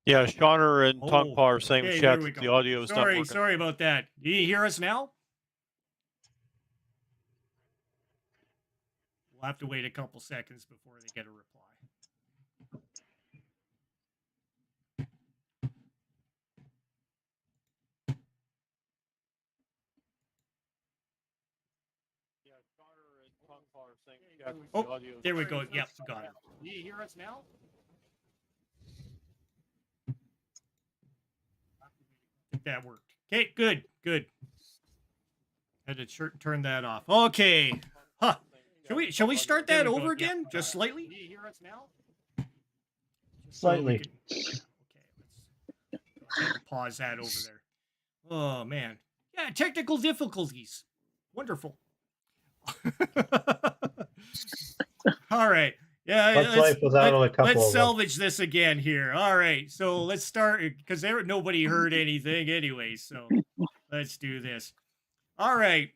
Yeah, Shawner and Tongpa are saying okay, in there chat we that go. the audio is not working. Sorry about that. Do you hear us now? We'll have to wait a couple seconds before they get a reply. Oh, there we go. Yep, got it. Do you hear us now? I think that worked. Okay, good. Had to turn that off. Okay. Huh. Shall we start that over again? Yep, just slightly? Do you hear us now? Slightly. Okay, let's pause that over there. Oh, man. Yeah, technical difficulties. Wonderful. All right. Yeah, let's salvage this again here. All right, so let's start because nobody heard anything anyway. So let's do this. All right.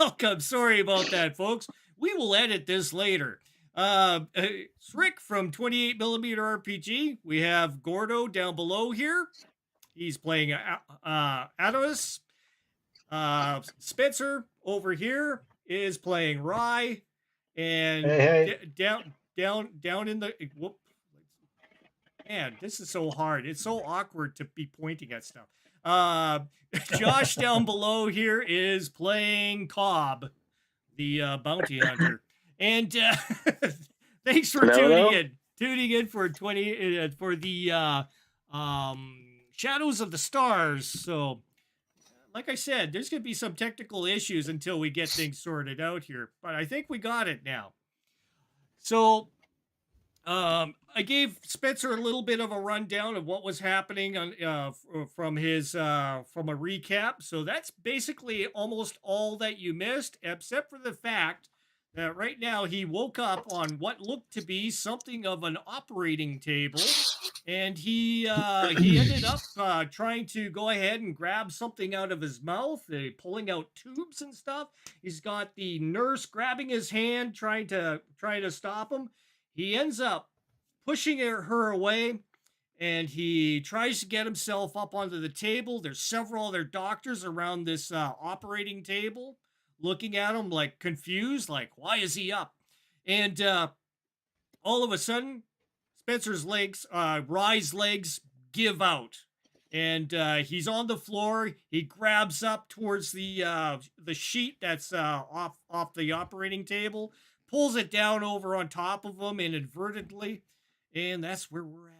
Welcome. Sorry about that, folks. We will edit this later. Srick from 28mm RPG. We have Gordo down below here. He's playing Atos. Spencer over here is playing Rye, and down in the whoop. Man, this is so hard. It's so awkward to be pointing at stuff. Josh down below here is playing Cobb, the bounty hunter, and thanks for tuning in for the Shadows of the Stars. So, like I said, there's going to be some technical issues until we get things sorted out here, but I think we got it now. So, I gave Spencer a little bit of a rundown of what was happening on from a recap. So that's basically almost all that you missed, except for the fact that right now he woke up on what looked to be something of an operating table, and he ended up trying to go ahead and grab something out of his mouth, pulling out tubes and stuff. He's got the nurse grabbing his hand, trying to stop him. He ends up pushing her away, and he tries to get himself up onto the table. There's several other doctors around this operating table looking at him like confused, like, why is he up? And all of a sudden, Spencer's legs, Rye's legs give out, and he's on the floor. He grabs up towards the sheet that's off the operating table, pulls it down over on top of him inadvertently, and that's where we're at.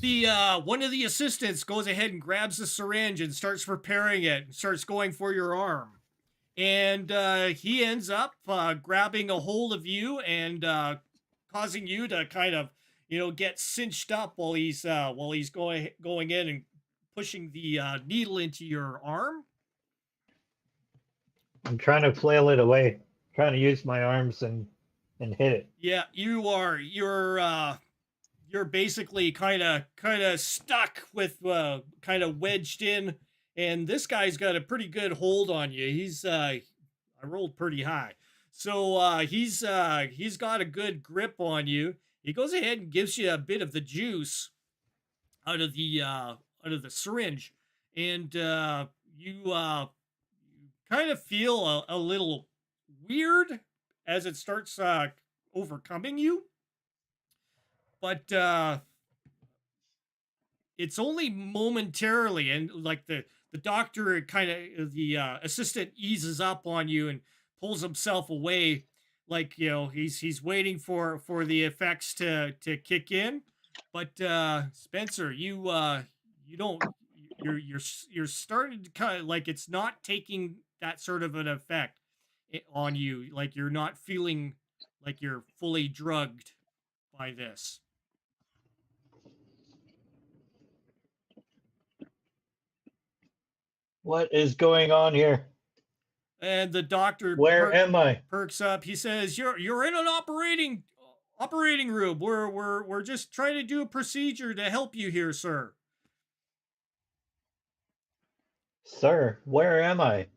The one of the assistants goes ahead and grabs the syringe and starts preparing it, and starts going for your arm. And he ends up grabbing a hold of you and causing you to kind of, get cinched up while he's going in and pushing the needle into your arm. I'm trying to flail it away, trying to use my arms and hit it. Yeah, you're basically kind of stuck with kind of wedged in, and this guy's got a pretty good hold on you. He's I rolled pretty high, so he's got a good grip on you. He goes ahead and gives you a bit of the juice out of the syringe, and you kind of feel a little weird as it starts overcoming you. But it's only momentarily, and like the doctor kind of, the assistant eases up on you and pulls himself away, like, he's waiting for the effects to kick in. But Spencer, you're starting to kind of, like, it's not taking that sort of an effect on you. Like, you're not feeling like you're fully drugged by this. What is going on here? And the doctor, where am I? Perks up. He says, "You're in an operating room. We're just trying to do a procedure to help you here, sir." Sir, where am I?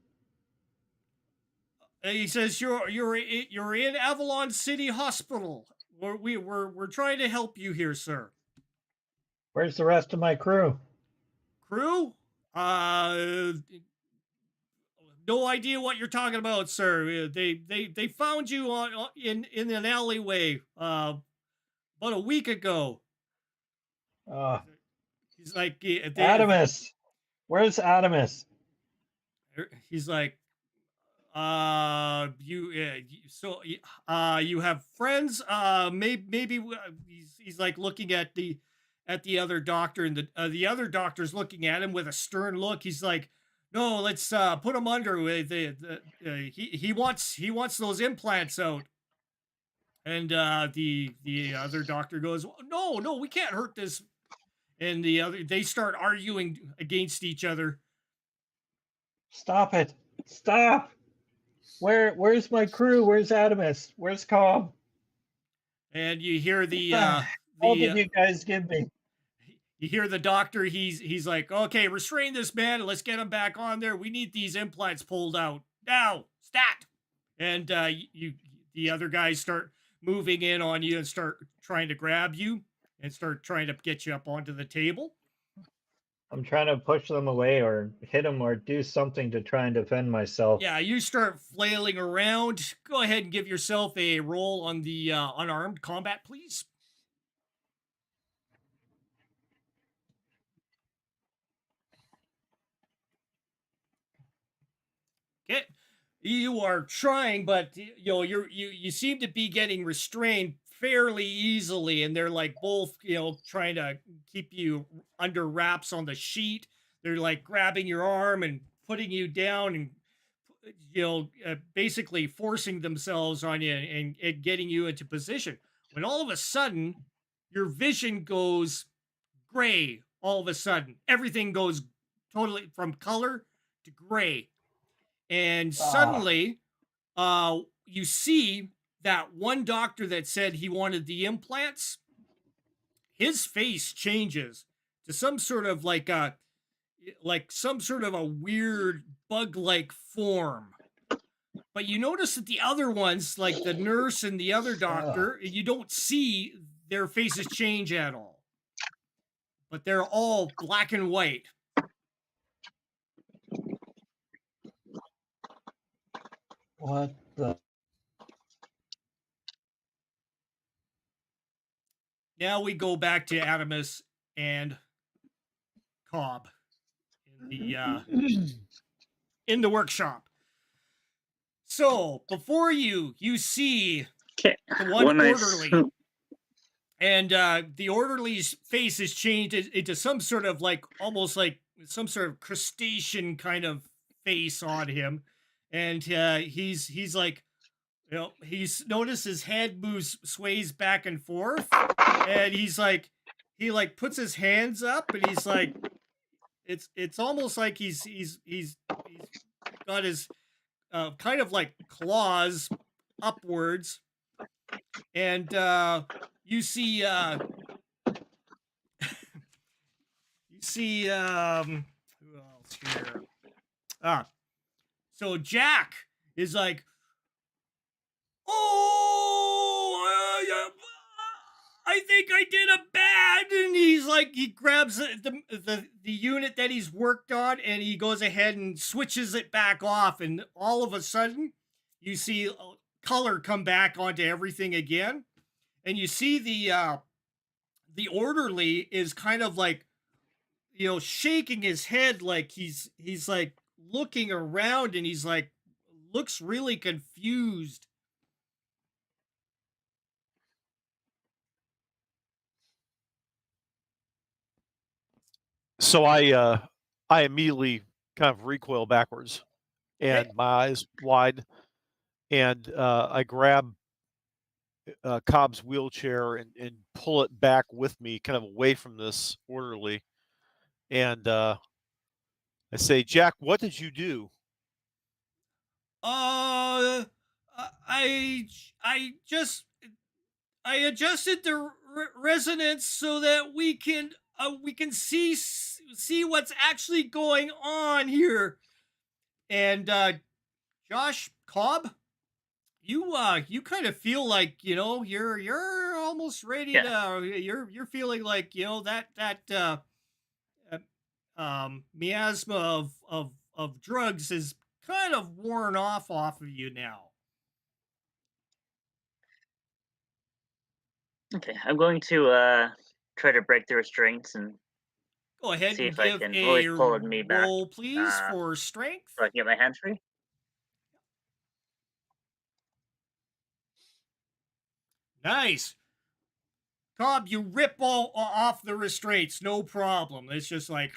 And he says, "You're in Avalon City Hospital. we're trying to help you here, sir. Where's the rest of my crew? Crew? No idea what you're talking about, sir. They found you in an alleyway about a week ago. He's like, 𝙏𝙍𝘼𝙑𝙀𝙍𝙍. Where's 𝙏𝙍𝙼𝙑𝙀𝙍𝙍? he's like, you have friends? Maybe he's like looking at the other doctor, and the other doctor's looking at him with a stern look. He's like, no, let's put him under. He wants those implants out. And the other doctor goes, no, we can't hurt this. And they start arguing against each other. Stop it! Stop! Where's my crew? Where's 𝙏𝙍𝘼𝙑𝙀𝙍? Where's 𝙏𝑍𝑐𝑜𝑚? And you hear what did you guys give me? You hear the doctor. He's like, okay, restrain this man. Let's get him back on there. We need these implants pulled out now. Stat. And the other guys start moving in on you and start trying to grab you and start trying to get you up onto the table. I'm trying to push them away or hit them or do something to try and defend myself. Yeah, you start flailing around. Go ahead and give yourself a roll on the unarmed combat, please. Okay. You are trying, but you seem to be getting restrained fairly easily, and they're like both trying to keep you under wraps on the sheet. They're like grabbing your arm and putting you down, and basically forcing themselves on you and getting you into position. When all of a sudden your vision goes gray, all of a sudden everything goes totally from color to gray. And suddenly, you see that one doctor that said he wanted the implants. His face changes to some sort of some sort of a weird bug-like form. But you notice that the other ones, like the nurse and the other doctor, you don't see their faces change at all. But they're all black and white. What the? Now we go back to Adamus and Cobb in the workshop. So before you see the one orderly, and the orderly's face is changed into some sort of almost like some sort of crustacean kind of face on him. And he's like, he's noticed his head sways back and forth, and he's like, he puts his hands up, and he's like, it's almost like he's got his kind of like claws upwards, and you see who else here? So Jack is like, I think I did a bad, and he's like, he grabs the unit that he's worked on, and he goes ahead and switches it back off, and all of a sudden you see color come back onto everything again, and you see the orderly is kind of like shaking his head, like he's like looking around, and he's like looks really confused. So I immediately kind of recoil backwards, and my eyes wide, and I grab Cobb's wheelchair and pull it back with me, kind of away from this orderly, and I say, Jack, what did you do? I adjusted the resonance so that we can see what's actually going on here. And Josh, Cobb, you kind of feel like, you're almost ready to, you're feeling like, miasma of drugs is kind of worn off of you now. Okay, I'm going to try to break the restraints and Go ahead see and if I give can a really pull me back roll, please, for strength. so I can get my hands free. Nice. Cobb, you rip all off the restraints, no problem. It's just like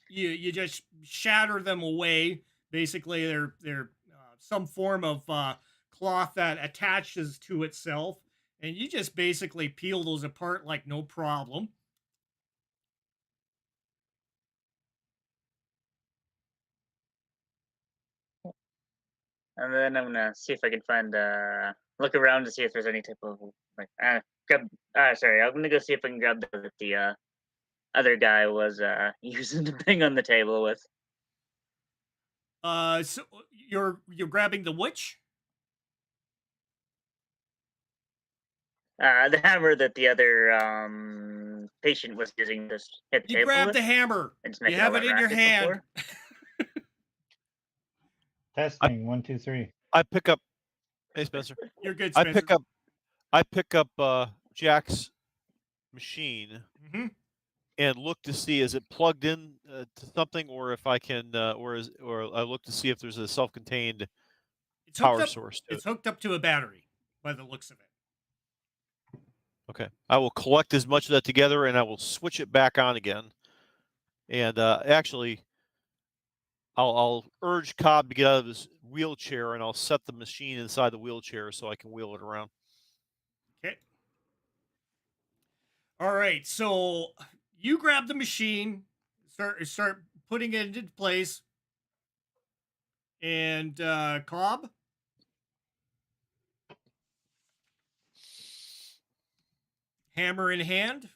you just shatter them away. Basically, they're some form of cloth that attaches to itself, and you just basically peel those apart like no problem. And then I'm gonna see if I can find look around to see if there's any type of like grab. Sorry, I'm gonna go see if I can grab the other guy was using to bang on the table with. So you're grabbing the which? The hammer that the other patient was using to hit the You table grab with. the hammer. And just make You it all have it that in your racket hand. before. Testing 1, 2, 3. I pick up. Hey, Spencer. You're good, I Spencer. pick up Jack's machine Mhm. and look to see is it plugged in to something, or if I can, or I look to see if there's a self-contained power source to it. It's hooked up to a battery, by the looks of it. Okay, I will collect as much of that together, and I will switch it back on again. And actually, I'll urge Cobb to get out of his wheelchair, and I'll set the machine inside the wheelchair so I can wheel it around. Okay. All right. So you grab the machine, start putting it into place, and Cobb. Hammer in hand.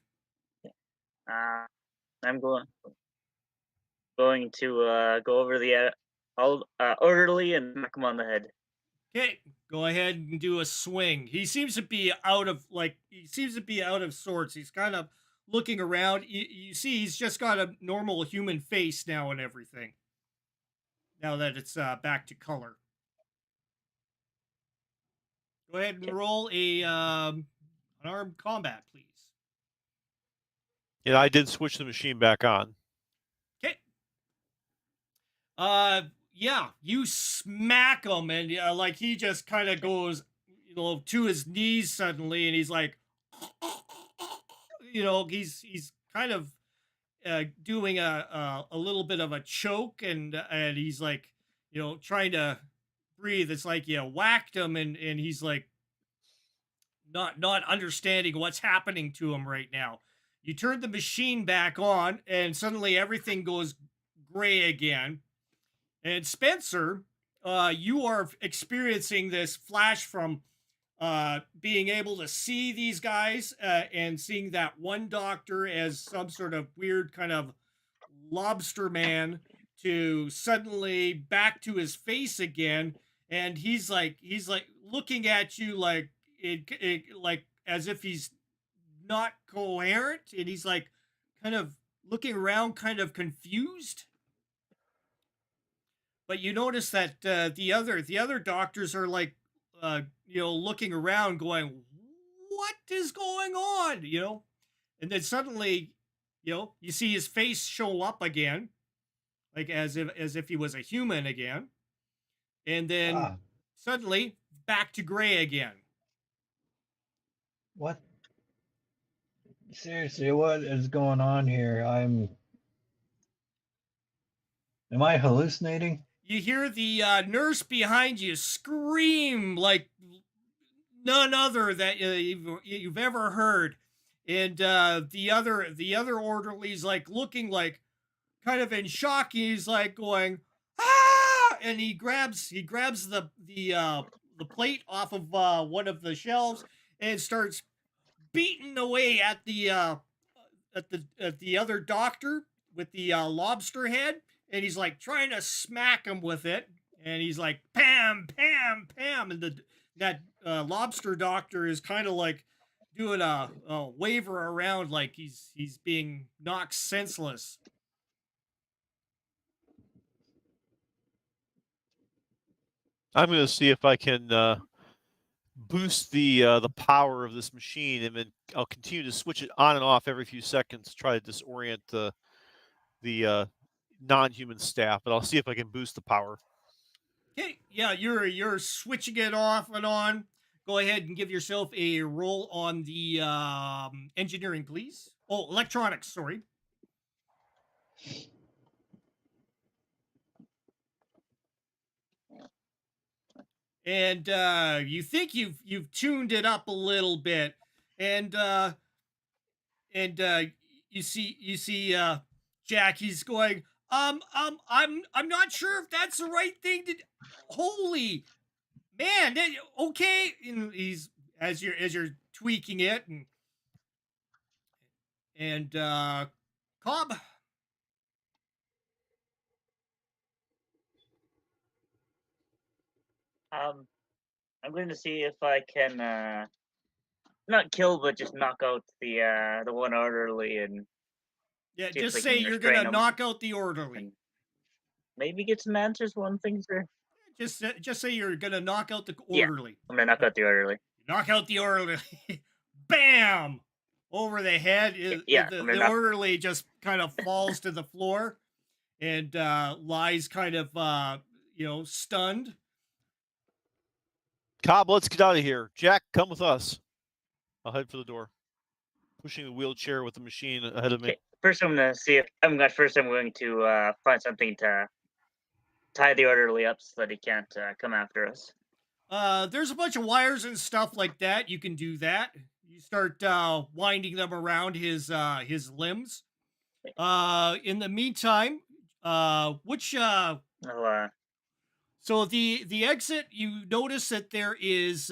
I'm going to go over the orderly and smack him on the head. Okay, go ahead and do a swing. He seems to be out of sorts. He's kind of looking around. You see, he's just got a normal human face now and everything. Now that it's back to color. Go ahead and roll a unarmed combat, please. Yeah, I did switch the machine back on. Okay. Yeah, you smack him, and like he just kind of goes, to his knees suddenly, and he's like, he's kind of doing a little bit of a choke, and he's like, trying to breathe. It's like you whacked him, and he's like not understanding what's happening to him right now. You turn the machine back on, and suddenly everything goes gray again. And Spencer, you are experiencing this flash from being able to see these guys and seeing that one doctor as some sort of weird kind of lobster man to suddenly back to his face again. And he's like looking at you like like as if he's not coherent, and he's like kind of looking around, kind of confused. But you notice that the other doctors are like, looking around, going, "What is going on?" And then suddenly, you see his face show up again, like as if he was a human again, and then suddenly back to gray again. What? Seriously, what is going on here? Am I hallucinating? You hear the nurse behind you scream like none other that you've ever heard, and the other orderly's like looking like kind of in shock. He's like going, ah, and he grabs the plate off of one of the shelves and starts beating away at the other doctor with the lobster head, and he's like trying to smack him with it, and he's like pam pam pam, and lobster doctor is kind of like doing a waver around like he's being knocked senseless. I'm going to see if I can boost the power of this machine, and then I'll continue to switch it on and off every few seconds to try to disorient the non-human staff. But I'll see if I can boost the power. Okay, yeah, you're switching it off and on. Go ahead and give yourself a roll on the engineering, please. Oh, electronics, sorry. And you think you've tuned it up a little bit, and you see Jack. He's going, I'm not sure if that's the right thing to. Holy man! Okay, and he's as you're tweaking it, and Cobb. I'm going to see if I can not kill, but just knock out the one orderly, and Yeah, see if just we say can you're restrain gonna him knock out the orderly. and maybe get some answers when things are. Just say you're gonna knock out the Yeah. orderly. I'm gonna knock out the orderly. Knock out the orderly. Bam! Over the head. Yeah, The orderly just kind of falls to the floor and lies kind of stunned. Cobb, let's get out of here. Jack, come with us. I'll head for the door, pushing the wheelchair with the machine ahead of me. Okay. First, I'm gonna see if I'm going to find something to tie the orderly up so that he can't come after us. There's a bunch of wires and stuff like that. You can do that. You start winding them around his limbs. In the meantime, which I'll, so the exit, you notice that there is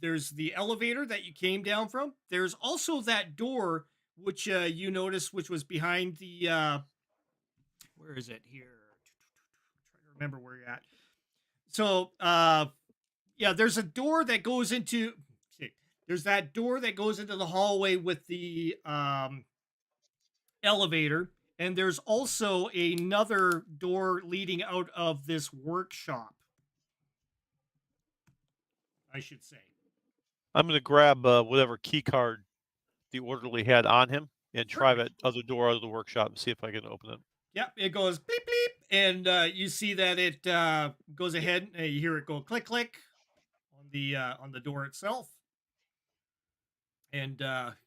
there's the elevator that you came down from. There's also that door which you noticed, which was behind the where is it here? Trying to remember where you're at. So yeah, there's a door that goes into there's that door that goes into the hallway with the elevator, and there's also another door leading out of this workshop, I should say. I'm going to grab whatever key card the orderly had on him and try that other door out of the workshop and see if I can open it. Yep, it goes bleep bleep, and you see that it goes ahead. You hear it go click click on the door itself, and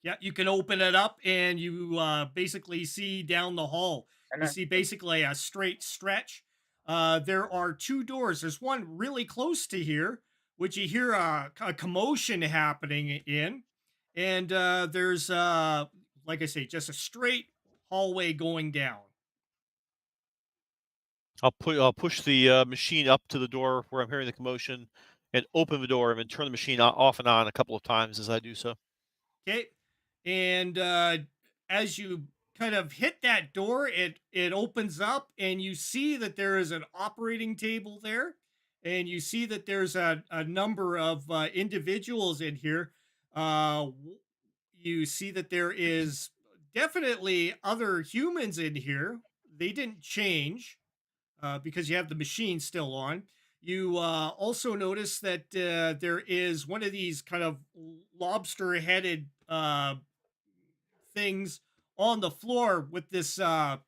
yeah, you can open it up, and you basically see down the hall. You see basically a straight stretch. There are two doors. There's one really close to here, which you hear a commotion happening in, and there's like I say, just a straight hallway going down. I'll push the machine up to the door where I'm hearing the commotion and open the door and then turn the machine off and on a couple of times as I do so. Okay. And as you kind of hit that door, it opens up, and you see that there is an operating table there, and you see that there's a number of individuals in here. You see that there is definitely other humans in here. They didn't change because you have the machine still on. You also notice that there is one of these kind of lobster-headed things on the floor with this other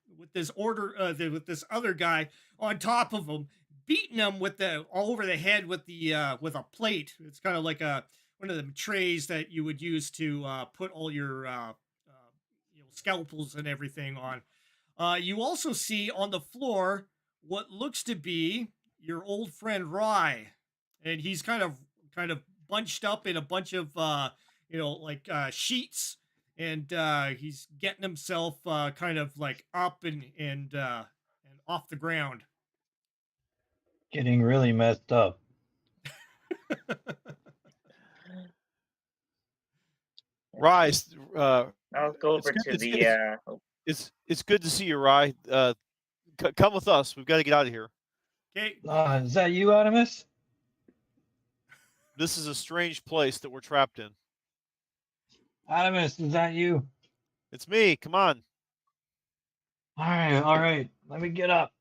guy on top of him, beating him with all over the head with with a plate. It's kind of like one of the trays that you would use to put all your scalpels and everything on. You also see on the floor what looks to be your old friend Rye, and he's kind of bunched up in a bunch of sheets, and he's getting himself kind of like up and off the ground. Getting really messed up. Rise. I'll go over to the. It's good to see you, Rye. Come with us. We've got to get out of here. Okay. Is that you, Artemis? This is a strange place that we're trapped in. Adamus, is that you? It's me. Come on. All right. Let me get up.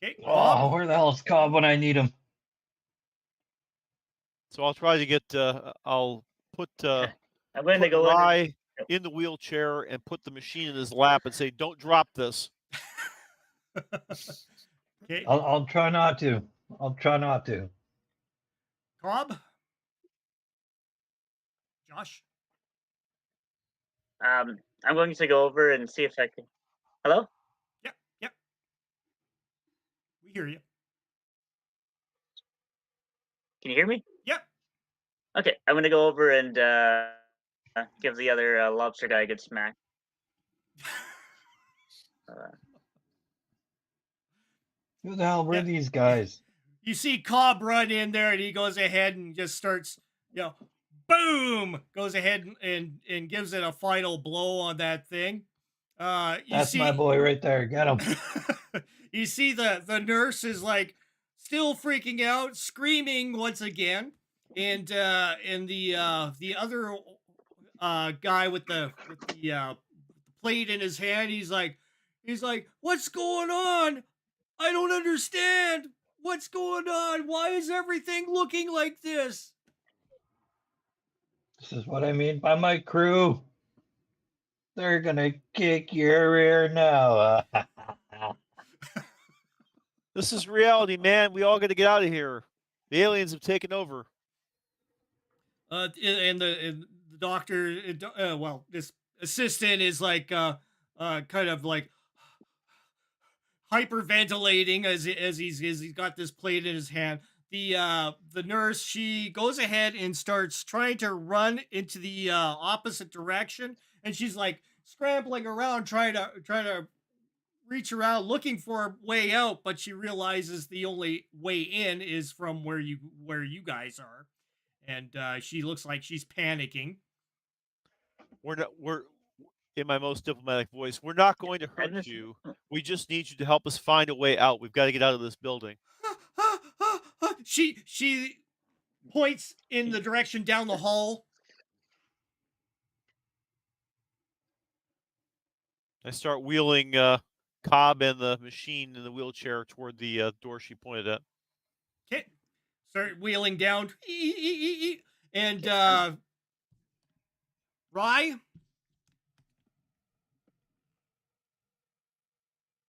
Okay, Oh, Cobb. where the hell's Cobb when I need him? So I'll try to get. I'll put I'm going to put go in. Rye in the wheelchair and put the machine in his lap and say, "Don't drop this." Okay, I'll try not to. I'll try not to. Cobb. Josh. I'm going to go over and see if I can. Hello? Yep. We hear you. Can you hear me? Yep. Okay, I'm gonna go over and give the other lobster guy a good smack. Who the hell were Yeah. these guys? You see Cobb run in there, and he goes ahead and just starts, boom! Goes ahead and gives it a final blow on that thing. That's my boy right there. Get him. You see the nurse is like still freaking out, screaming once again, and the other guy with the plate in his hand, he's like, "What's going on? I don't understand. What's going on? Why is everything looking like this?" This is what I mean by my crew. They're gonna kick your rear now. This is reality, man. We all got to get out of here. The aliens have taken over. And the doctor, this assistant is like, kind of like hyperventilating as he's got this plate in his hand. The nurse, she goes ahead and starts trying to run into the opposite direction, and she's like scrambling around trying to reach around looking for a way out, but she realizes the only way in is from where you guys are, and she looks like she's panicking. We're in my most diplomatic voice. We're not going to hurt you. We just need you to help us find a way out. We've got to get out of this building. She points in the direction down the hall. I start wheeling Cobb and the machine in the wheelchair toward the door she pointed at. Okay. Start wheeling down. And Rye?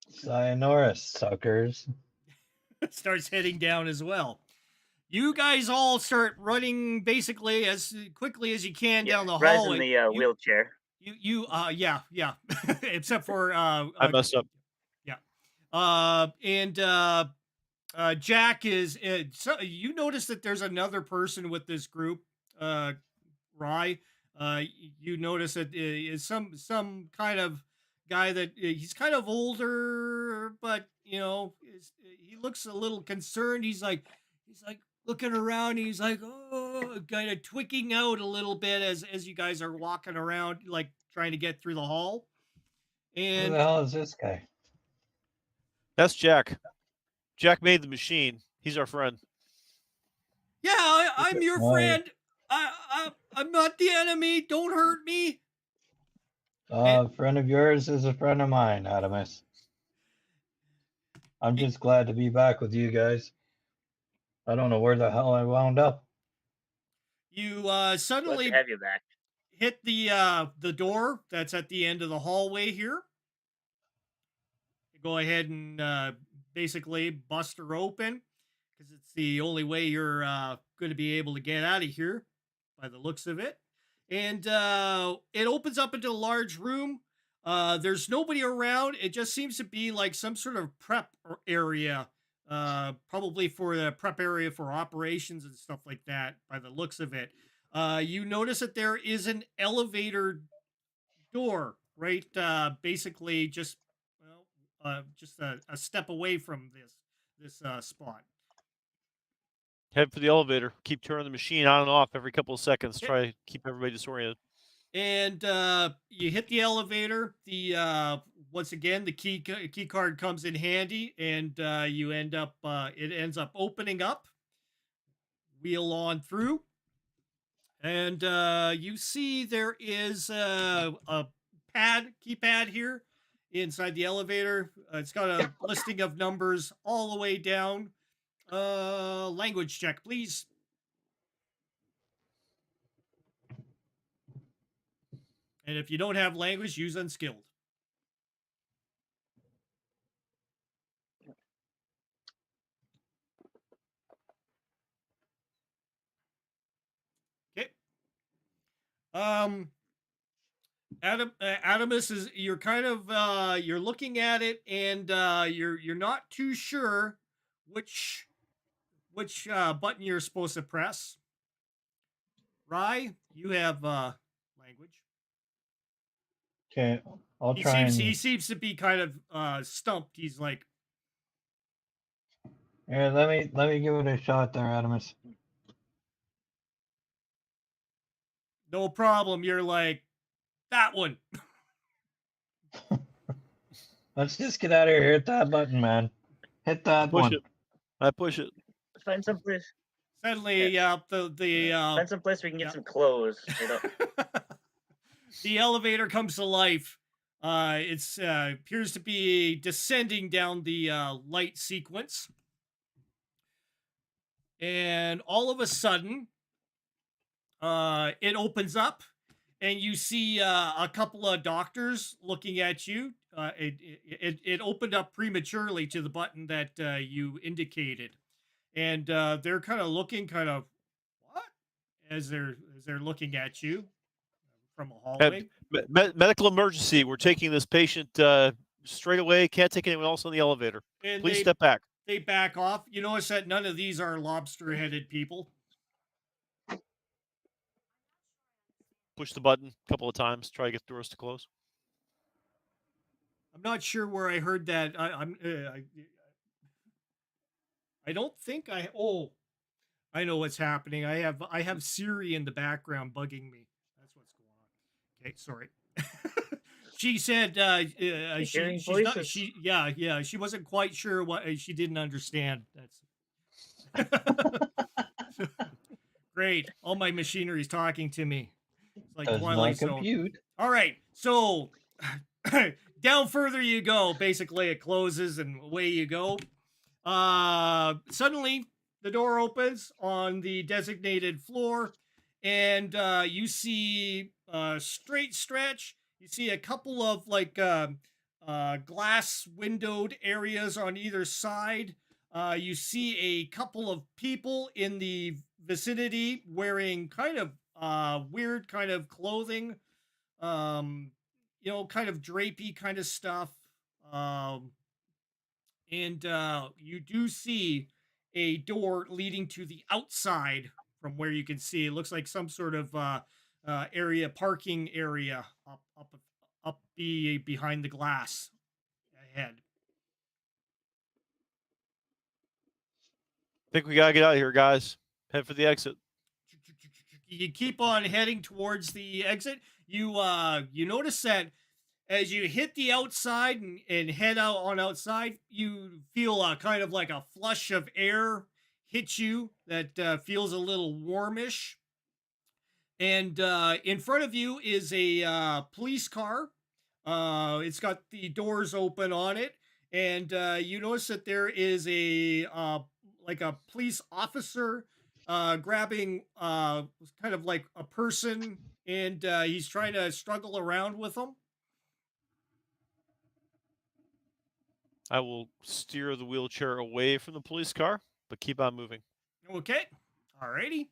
Sayonara, suckers. Starts heading down as well. You guys all start running basically as quickly as you can down the Rise hall. in the wheelchair. Yeah. Except for I messed up. Yeah. Jack is. So you notice that there's another person with this group. Rye. You notice that is some kind of guy that he's kind of older, but he looks a little concerned. He's like looking around. He's like, oh, kind of twicking out a little bit as you guys are walking around, like trying to get through the hall. And who the hell is this guy? That's Jack. Jack made the machine. He's our friend. Yeah, I'm your friend. I'm not the enemy. Don't hurt me. A friend of yours is a friend of mine, Adamus. I'm just glad to be back with you guys. I don't know where the hell I wound up. You Glad suddenly to have you back. hit the door that's at the end of the hallway here. Go ahead and basically bust her open, because it's the only way you're going to be able to get out of here by the looks of it. And it opens up into a large room. There's nobody around. It just seems to be like some sort of prep area, probably for the prep area for operations and stuff like that by the looks of it. You notice that there is an elevator door right basically just a step away from this spot. Head for the elevator. Keep turning the machine on and off every couple of seconds. Try to keep everybody disoriented. And you hit the elevator. The once again the key card comes in handy, and you end up it ends up opening up wheel on through. And you see there is a keypad here inside the elevator. It's got a listing of numbers all the way down. Language check, please. And if you don't have language, use unskilled. Okay. Adamus is you're kind of you're looking at it and you're not too sure which button you're supposed to press. Rye, you have language. Okay, I'll try and. He seems to be kind of stumped. He's like, Here, let me give it a shot there, Adamus. no problem. You're like, that one. Let's just get out of here. Hit that button, man. Hit that Push one. it. I push it. Find some place. Suddenly, Find some place where we can get yeah. some clothes. You know? The elevator comes to life. It's appears to be descending down the light sequence, and all of a sudden, it opens up, and you see a couple of doctors looking at you. It opened up prematurely to the button that you indicated, and they're kind of looking, kind of what, as they're looking at you from a hallway. Medical emergency. We're taking this patient straight away. Can't take anyone else on the elevator. And Please step back. They back off. You notice that none of these are lobster-headed people. Push the button a couple of times. Try to get the doors to close. I'm not sure where I heard that. I don't think I. Oh, I know what's happening. I have Siri in the background bugging me. That's what's going on. Okay, sorry. She said she wasn't quite sure what she didn't understand. That's great. All my machinery's talking to me. It's like Twilight Zone. Compute. All right, so down further you go. Basically, it closes and away you go. Suddenly, the door opens on the designated floor, and you see straight stretch. You see a couple of like glass windowed areas on either side. You see a couple of people in the vicinity wearing kind of weird kind of clothing, kind of drapey kind of stuff. And you do see a door leading to the outside from where you can see. It looks like some sort of parking area up behind the glass ahead. I think we gotta get out of here, guys. Head for the exit. You keep on heading towards the exit. You notice that as you hit the outside and head out on outside, you feel kind of like a flush of air hit you that feels a little warmish. And in front of you is a police car. It's got the doors open on it. And you notice that there is a police officer grabbing kind of like a person, and he's trying to struggle around with them. I will steer the wheelchair away from the police car, but keep on moving. Okay. Alrighty.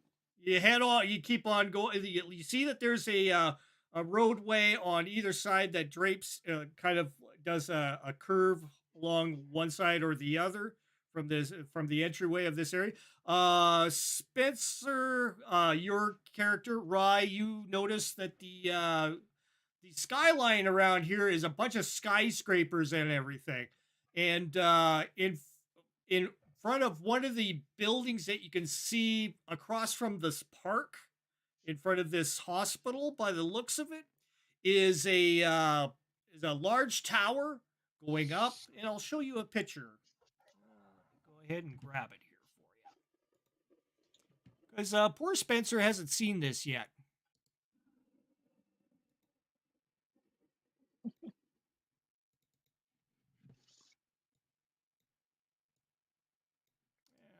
You head on, you keep on going. You see that there's a roadway on either side that drapes, kind of does a curve along one side or the other from the entryway of this area. Spencer, your character, Rye, you notice that the skyline around here is a bunch of skyscrapers and everything. And in front of one of the buildings that you can see across from this park, in front of this hospital, by the looks of it, is a large tower going up, and I'll show you a picture. Go ahead and grab it here Because poor Spencer hasn't seen this yet.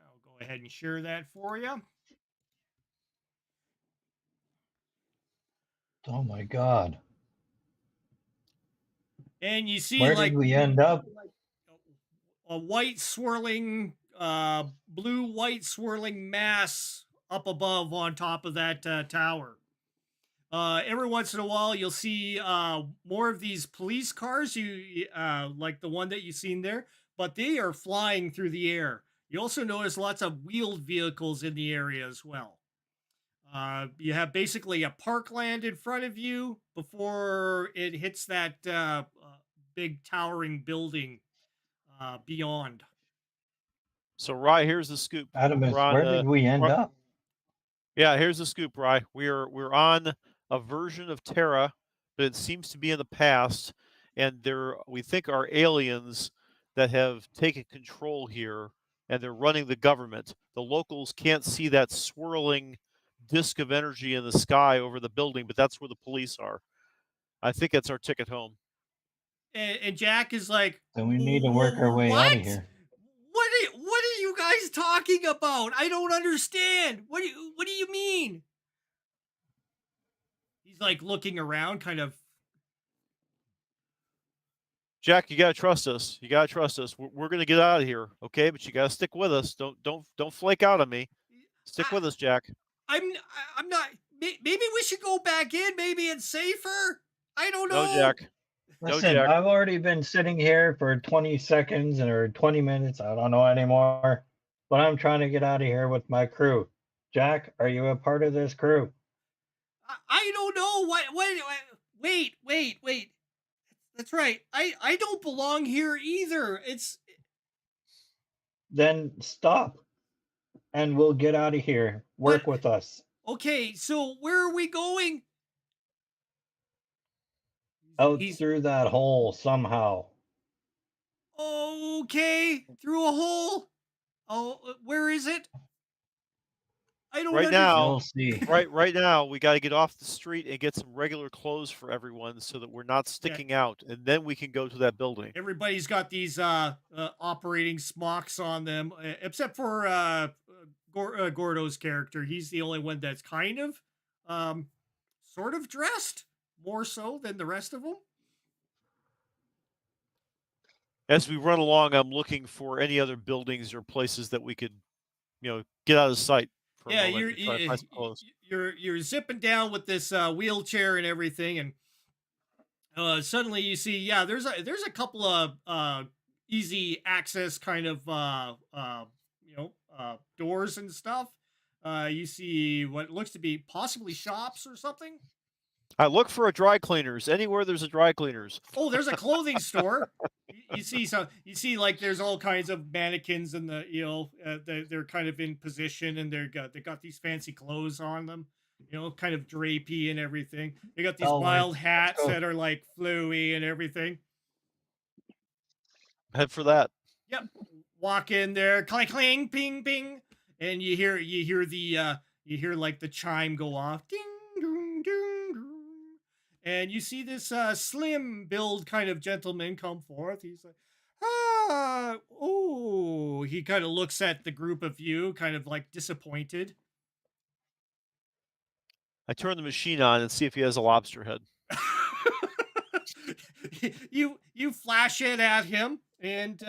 I'll go ahead and share that for you. Oh my God. And you see, Where like, did we end up? a white swirling, blue-white swirling mass up above on top of that tower. Every once in a while, you'll see more of these police cars, like the one that you've seen there, but they are flying through the air. You also notice lots of wheeled vehicles in the area as well. You have basically a parkland in front of you before it hits that big towering building beyond. So, Rye, here's the scoop. Adamus, We're on, where did we end up? Yeah, here's the scoop, Rye. We're on a version of Terra, but it seems to be in the past, and we think are aliens that have taken control here, and they're running the government. The locals can't see that swirling disk of energy in the sky over the building, but that's where the police are. I think that's our ticket home. And Jack is like, Then we need to work our way out of here. What are you guys talking about? I don't understand. What do you mean? He's like looking around, kind of. Jack, you gotta trust us. You gotta trust us. We're gonna get out of here, okay? But you gotta stick with us. Don't flake out on me. Stick with us, Jack. I'm not. Maybe we should go back in. Maybe it's safer. I don't know. No, Jack. Listen, No, Jack. I've already been sitting here for 20 seconds or 20 minutes. I don't know anymore. But I'm trying to get out of here with my crew. Jack, are you a part of this crew? I don't know. Wait. That's right. I don't belong here either. Then stop and we'll get out of here. Work with us. Okay, so where are we going? Out through that hole somehow. Okay, through a hole. Oh, where is it? I don't Right now, You'll see. right now, we got to get off the street and get some regular clothes for everyone so that we're not sticking out, and then we can go to that building. Everybody's got these operating smocks on them, except for Gordo's character. He's the only one that's kind of sort of dressed, more so than the rest of them. As we run along, I'm looking for any other buildings or places that we could, get out of sight for a moment. You're zipping down with this wheelchair and everything, and suddenly you see, there's a couple of easy access kind of doors and stuff. You see what looks to be possibly shops or something. I look for a dry cleaners anywhere there's a dry cleaners. Oh, there's a clothing store. You see like there's all kinds of mannequins and they're kind of in position and they got these fancy clothes on them, kind of drapey and everything. They got these wild hats that are like flowy and everything. Head for that. Yep. Walk in there, clang clang, ping ping, and you hear like the chime go off, ding dong ding dong. And you see this slim build kind of gentleman come forth. He's like, he kind of looks at the group of you, kind of like disappointed. I turn the machine on and see if he has a lobster head. You flash it at him, and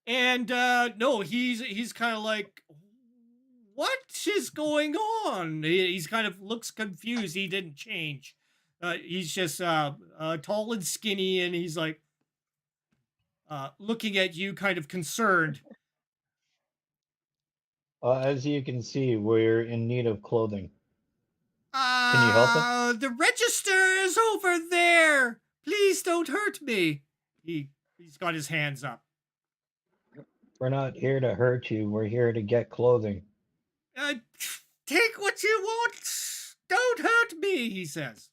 no, he's kind of like, what is going on? He's kind of looks confused. He didn't change. He's just tall and skinny, and he's like looking at you, kind of concerned. As you can see, we're in need of clothing. Can you help us? The register is over there. Please don't hurt me. He's got his hands up. We're not here to hurt you. We're here to get clothing. Take what you want. Don't hurt me, he says.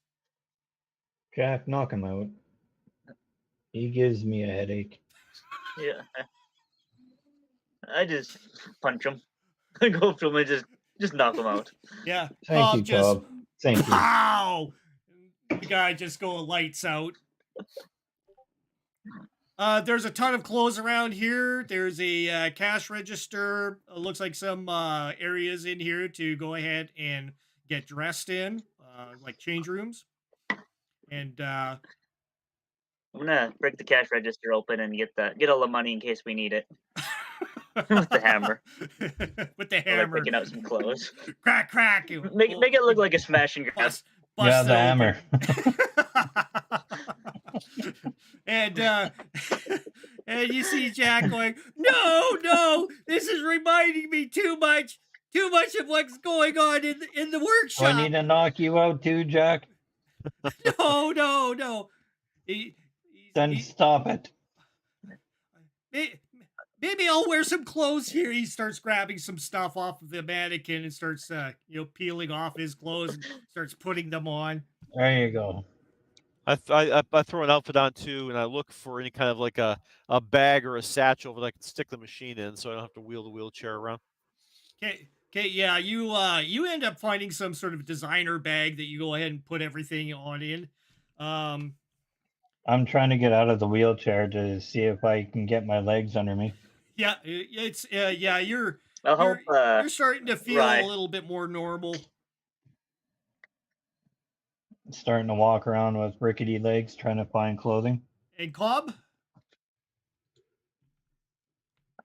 Jack, knock him out. He gives me a headache. Yeah. I just punch him. I go up to him and just knock him out. Yeah. Thank you, Just Cobb. Thank you. pow! The guy just going lights out. There's a ton of clothes around here. There's a cash register. Looks like some areas in here to go ahead and get dressed in, like change rooms. And I'm gonna break the cash register open and get all the money in case we need it. With the hammer. With the Like hammer. picking out some clothes. Crack, crack. Make it look like a smash and grab. Yeah, the hammer. And and you see Jack going, no, this is reminding me too much of what's going on in the Do workshop. I need to knock you out too, Jack? No. Then stop it. Maybe I'll wear some clothes here. He starts grabbing some stuff off of the mannequin and starts, peeling off his clothes and starts putting them on. There you go. I throw an outfit on too, and I look for any kind of like a bag or a satchel that I can stick the machine in, so I don't have to wheel the wheelchair around. Okay, yeah, you end up finding some sort of designer bag that you go ahead and put everything on in. I'm trying to get out of the wheelchair to see if I can get my legs under me. Yeah, it's you're starting to feel Right. a little bit more normal. Starting to walk around with rickety legs, trying to find clothing. And Cobb?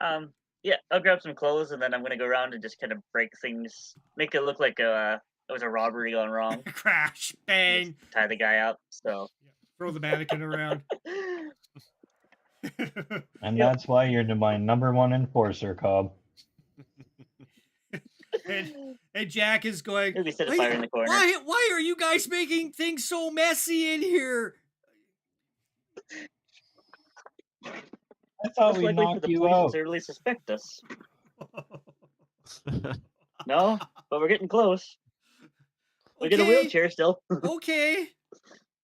Yeah, I'll grab some clothes and then I'm gonna go around and just kind of break things, make it look like it was a robbery gone wrong. Crash, bang. Just tie the guy up. So Throw the mannequin around. And that's why you're my #1 enforcer, Cobb. and Jack is going, maybe set a fire in the corner. why are you guys making things so messy in here? I thought Most we likely for knocked the you police out. to really suspect us. No, but we're getting close. We get a wheelchair still. Okay.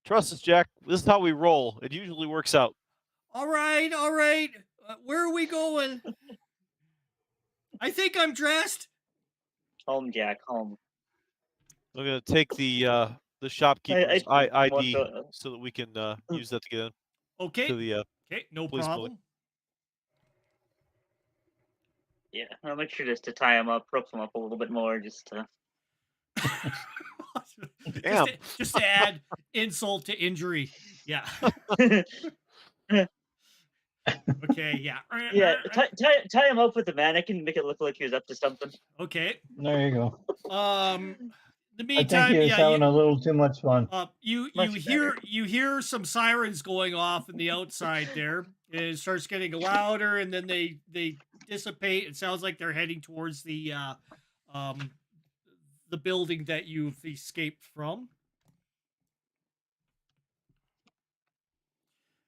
Trust us, Jack. This is how we roll. It usually works out. All right. Where are we going? I think I'm dressed. Home, Jack, home. I'm gonna take the shopkeeper's ID so that we can use that to get in. Okay. To the Okay, no police problem. building. Yeah, I'll make sure just to tie him up, rope him up a little bit more, just to. Damn. just to add insult to injury. Yeah. Okay, yeah. Yeah, tie him up with the mannequin, make it look like he was up to something. Okay. There you go. The I meantime, think he was having a little too much fun. You hear some sirens going off in the outside there. It starts getting louder, and then they dissipate. It sounds like they're heading towards the building that you've escaped from.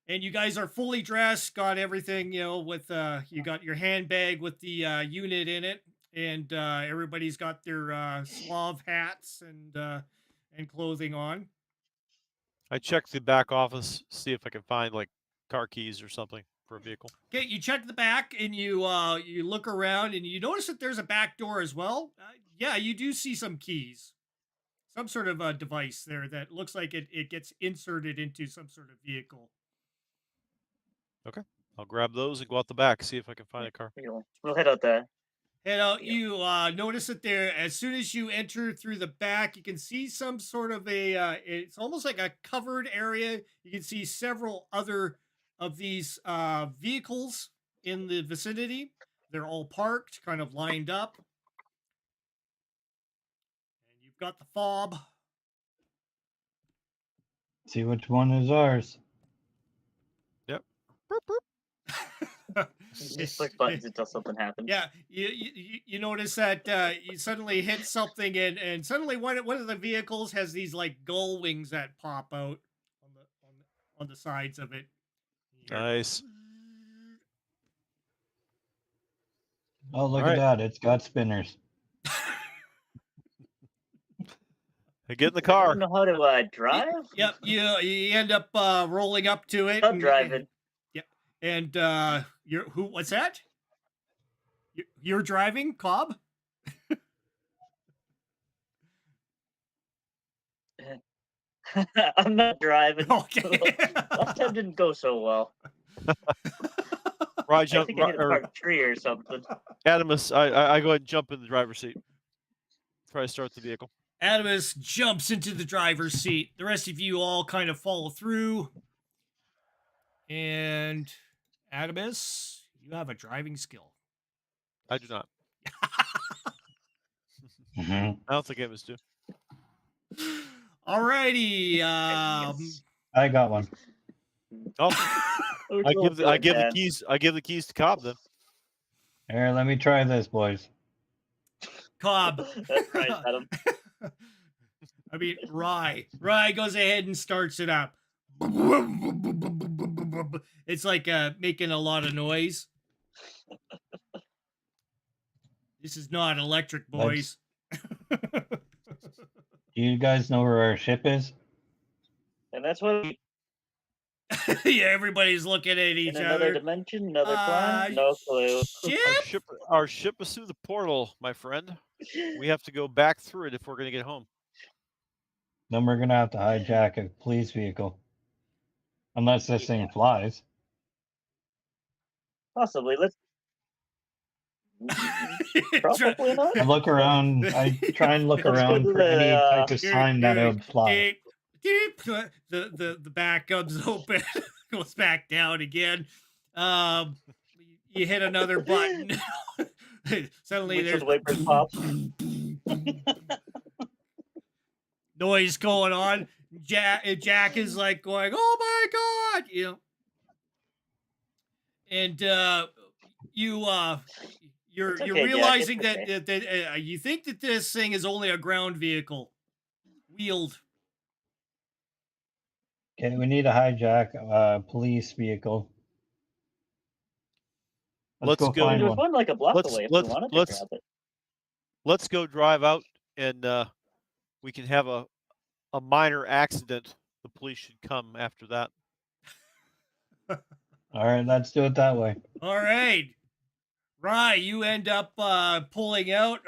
And you guys are fully dressed, got everything, with you got your handbag with the unit in it, and everybody's got their suave hats and clothing on. I check the back office, see if I can find like car keys or something for a vehicle. Okay, you check the back and you look around and you notice that there's a back door as well. Yeah, you do see some keys, some sort of a device there that looks like it gets inserted into some sort of vehicle. Okay, I'll grab those and go out the back, see if I can find a car. We'll head out there. Head out. You notice that there, as soon as you enter through the back, you can see some sort of it's almost like a covered area. You can see several other of these vehicles in the vicinity. They're all parked, kind of lined up. And you've got the fob. See which one is ours. Yep. Just click buttons until something happens. Yeah, you notice that you suddenly hit something, and suddenly one of the vehicles has these like gull wings that pop out on the sides of it. Nice. Oh, look All at right. that. It's got spinners. Hey, get in the I car. don't know how to drive. Yep, you end up rolling up to it. I'm driving. And what's that? You're driving, Cobb? I'm not driving. Okay. Last time didn't go so well. Right, I jump, think I hit a parked tree or something. Adamus, I go ahead and jump in the driver's seat. Try to start the vehicle. Adamus jumps into the driver's seat. The rest of you all kind of follow through. And Adamus, you have a driving skill. I do not. Mm-hmm. I don't think Adamus do. Alrighty. I got one. Oh, I give the Man. keys. I give the keys to Cobb then. Here, let me try this, boys. Cobb. That's right, Adam. I mean, Rye. Rye goes ahead and starts it up. It's like making a lot of noise. This is not electric, boys. Do you guys know where our ship is? And that's what we, Yeah, everybody's looking at each in another other. dimension, another planet. No clue. Ship? Our ship is through the portal, my friend. We have to go back through it if we're going to get home. Then we're gonna have to hijack a police vehicle. Unless this thing flies. Possibly. Let's. Probably not. I look around. I try and look Let's go around to for the, any type of sign that it would fly. The back comes open, goes back down again. You hit another button. Suddenly there's wipers pop. noise going on. Jack is like going, "Oh my god!" You know, and you're It's okay, you're Jack, realizing it's okay. that you think that this thing is only a ground vehicle, wheeled. Okay, we need to hijack a police vehicle. Let's go Let's go. find There's one. one like a block Let's- away if let's- we wanted to let's- grab it. Let's go drive out, and we can have a minor accident. The police should come after that. All right, let's do it that way. All right. Right, you end up pulling out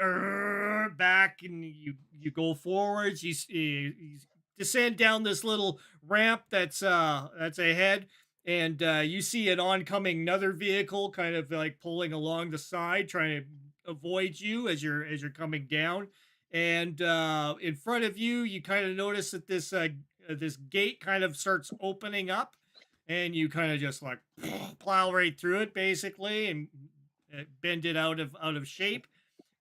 back, and you go forwards. You descend down this little ramp that's ahead, and you see an oncoming another vehicle, kind of like pulling along the side, trying to avoid you as you're coming down. And in front of you, you kind of notice that this gate kind of starts opening up, and you kind of just like plow right through it, basically, and bend it out of shape.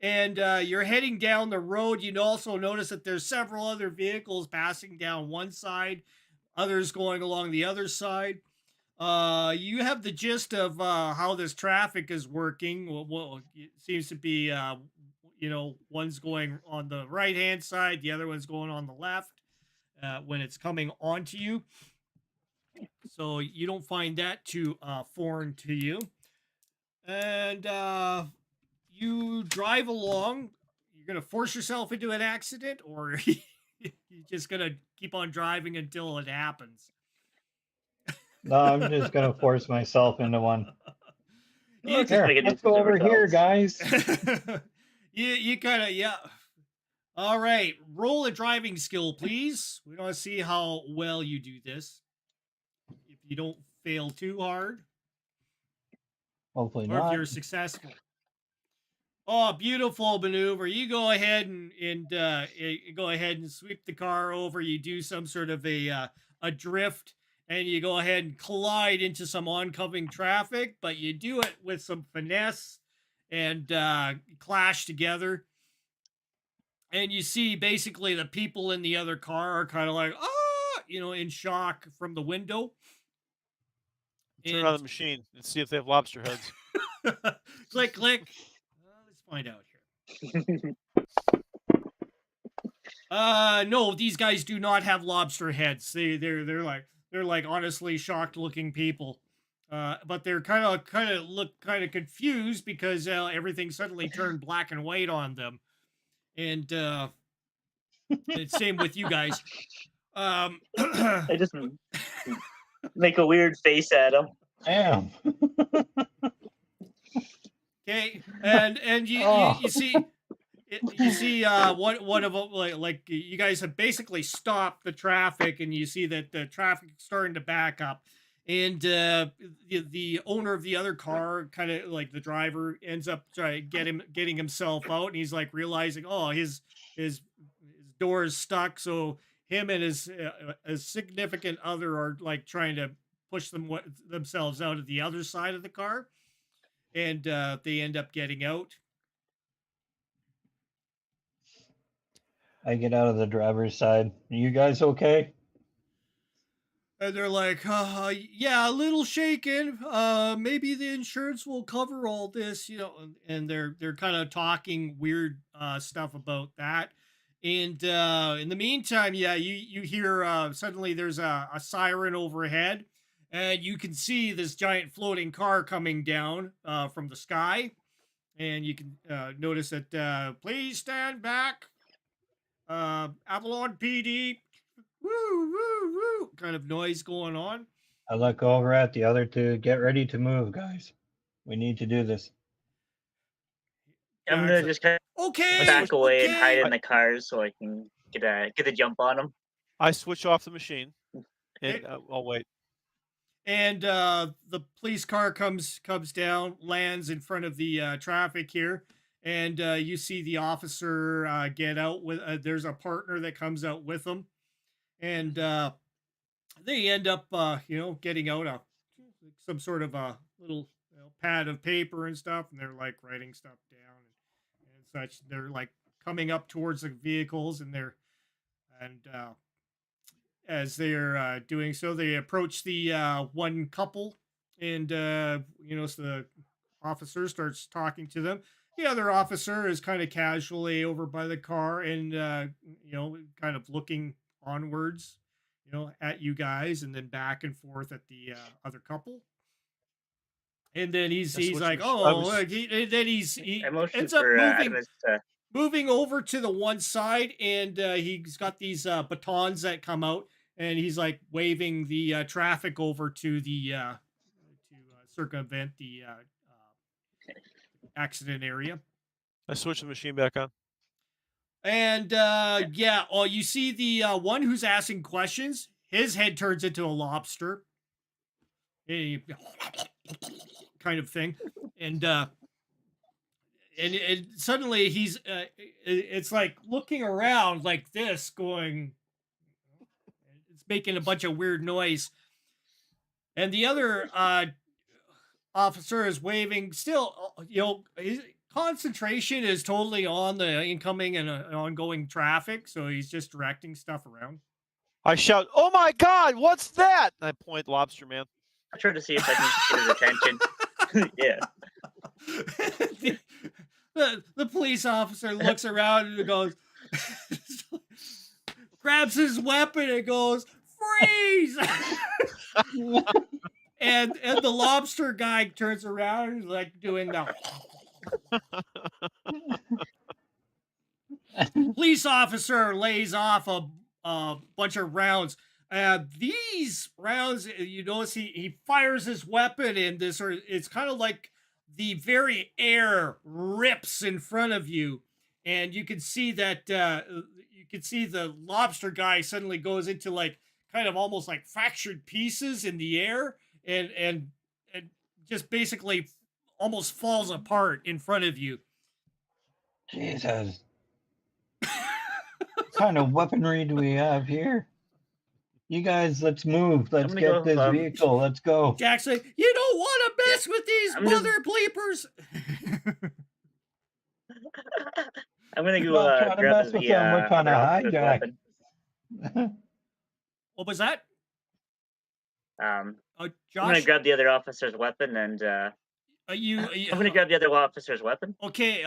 And you're heading down the road. You also notice that there's several other vehicles passing down one side, others going along the other side. You have the gist of how this traffic is working. Well, it seems to be, one's going on the right hand side, the other one's going on the left when it's coming onto you. So you don't find that too foreign to you. And you drive along. You're going to force yourself into an accident, or you're just going to keep on driving until it happens? No, I'm just gonna force myself into one. You Let's just make Here, a let's nuisance go of over here, ourselves. guys. you kind of, yeah. All right, roll a driving skill, please. We want to see how well you do this. If you don't fail too hard, Hopefully or if not. you're successful. Oh, beautiful maneuver. You go ahead and go ahead and sweep the car over. You do some sort of a drift, and you go ahead and collide into some oncoming traffic, but you do it with some finesse and clash together. And you see basically the people in the other car are kind of like, in shock from the window. Turn on the machine and see if they have lobster heads. Click, click. Let's find out here. No, these guys do not have lobster heads. They're like honestly shocked looking people. But they're kind of look kind of confused because everything suddenly turned black and white on them. And it's same with you guys. I just make a weird face at him. Damn. Okay, and you Oh. you see. You see, one of them, like you guys have basically stopped the traffic, and you see that the traffic is starting to back up, and the owner of the other car, kind of like the driver, ends up getting himself out, and he's like realizing, oh, his door is stuck, so him and his significant other are like trying to push themselves out of the other side of the car, and they end up getting out. I get out of the driver's side. Are you guys okay? And they're like, yeah, a little shaken. Maybe the insurance will cover all this, and they're kind of talking weird stuff about that. And in the meantime, yeah, you hear suddenly there's a siren overhead, and you can see this giant floating car coming down from the sky, and you can notice that please stand back, Avalon PD. Woo, woo, woo, kind of noise going on. I look over at the other two. Get ready to move, guys. We need to do this. I'm gonna just kind Okay, of back away and hide okay. in the cars so I can get a jump on them. I switch off the machine, and Okay. I'll wait. And the police car comes down, lands in front of the traffic here, and you see the officer get out with. There's a partner that comes out with them, and they end up, getting out some sort of a little pad of paper and stuff, and they're like writing stuff down and such. They're like coming up towards the vehicles, and as they're doing so, they approach the one couple, and so the officer starts talking to them. The other officer is kind of casually over by the car, and kind of looking onwards, at you guys, and then back and forth at the other couple. And then he's like, and then he ends up moving over to the one side, and he's got these batons that come out, and he's like waving the traffic over to the to circumvent the accident area. I switch the machine back on. And you see the one who's asking questions, his head turns into a lobster, kind of thing, and suddenly he's it's like looking around like this, going, it's making a bunch of weird noise, and the other officer is waving still. His concentration is totally on the incoming and ongoing traffic, so he's just directing stuff around. I shout, "Oh my God, what's that?" And I point Lobster Man. I try to see if I can get his attention. Yeah. The police officer looks around and goes, grabs his weapon and goes, freeze! and the lobster guy turns around and is like doing the police officer lays off a bunch of rounds. These rounds, you notice he fires his weapon, and it's kind of like the very air rips in front of you, and you can see that the lobster guy suddenly goes into like kind of almost like fractured pieces in the air, and just basically almost falls apart in front of you. Jesus. What kind of weaponry do we have here? You guys, let's move. Let's get this vehicle. Let's go. Jackson, you don't want to mess with these mother bleepers. I'm gonna go trying to mess with them. We're trying to hijack. What was that? Josh? I'm gonna grab the other officer's weapon, and I'm gonna grab the other officer's weapon. Okay,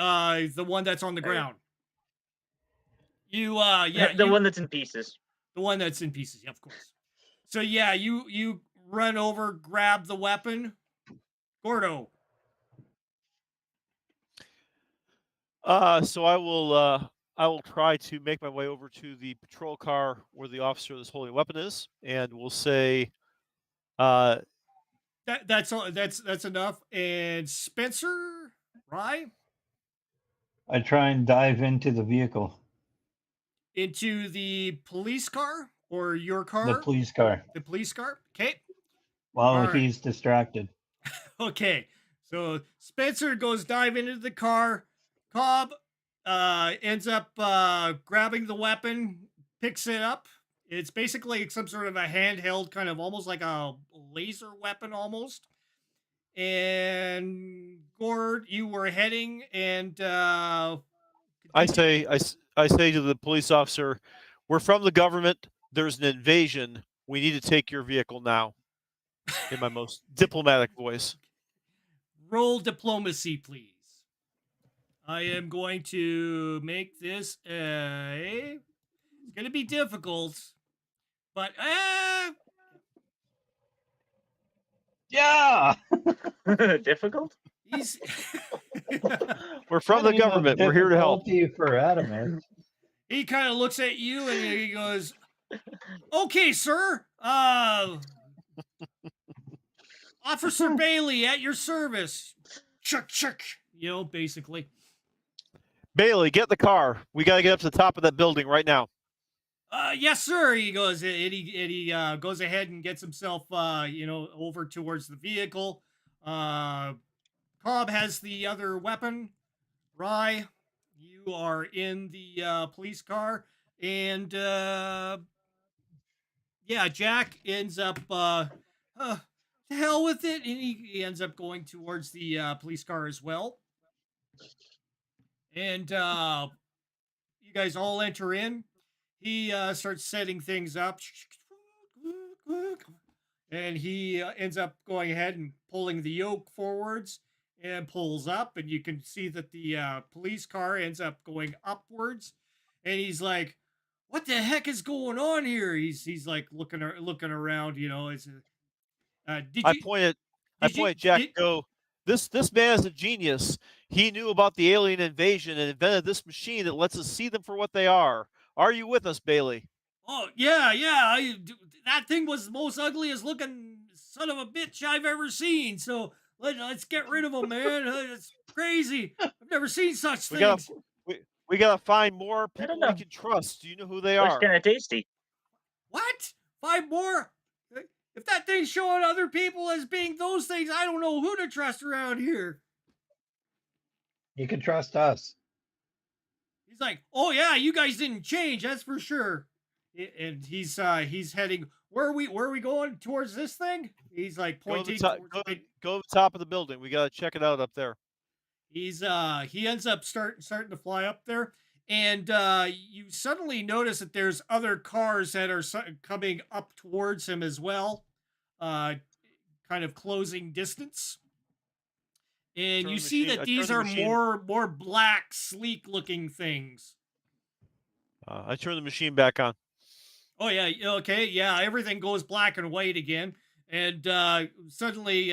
the one that's on the ground. The one that's in pieces. The one that's in pieces, yeah, of course. So yeah, you run over, grab the weapon. Gordo. So I will try to make my way over to the patrol car where the officer that's holding a weapon is, and we'll say, that's all. That's enough. And Spencer, Rye? I try and dive into the vehicle, Into the police car or your the car? police car, The police car? Okay. while All right. he's distracted. Okay. So Spencer goes dive into the car. Cobb ends up grabbing the weapon, picks it up. It's basically some sort of a handheld, kind of almost like a laser weapon almost. And Gord, you were heading and I say to the police officer, we're from the government. There's an invasion. We need to take your vehicle now. In my most diplomatic voice. Roll diplomacy, please. I am going to make this it's going to be difficult, but Yeah. Difficult? he's We're from the government. We're here to help. Difficulty for Adamus. he kind of looks at you and he goes, "Okay, sir. Officer Bailey at your service." Chuck. You know, basically. Bailey, get in the car. We got to get up to the top of that building right now. Yes, sir. He goes, and he goes ahead and gets himself, over towards the vehicle. Cobb has the other weapon. Rye, you are in the police car, and Jack ends up, to hell with it, and he ends up going towards the police car as well. And you guys all enter in. He starts setting things up, and he ends up going ahead and pulling the yoke forwards and pulls up, and you can see that the police car ends up going upwards, and he's like, "What the heck is going on here?" He's like looking around, I point at Jack and go, this man is a genius. He knew about the alien invasion and invented this machine that lets us see them for what they are. Are you with us, Bailey? Oh, yeah. That thing was the most ugliest looking son of a bitch I've ever seen. So let's get rid of him, man. It's crazy. I've never seen such things. We gotta find more people we know. can trust. Do you know who they Looks are? kind of tasty. What? 5 more? If that thing's showing other people as being those things, I don't know who to trust around here. You can trust us. He's like, "Oh yeah, you guys didn't change, that's for sure." And he's heading. Where are we going towards this thing? He's like pointing. Go to the top of the building. We gotta check it out up there. He ends up starting to fly up there, and you suddenly notice that there's other cars that are coming up towards him as well, kind of closing distance. And you see that these are more black, sleek looking things. I turn the machine back on. Oh yeah, okay, yeah. Everything goes black and white again, and suddenly,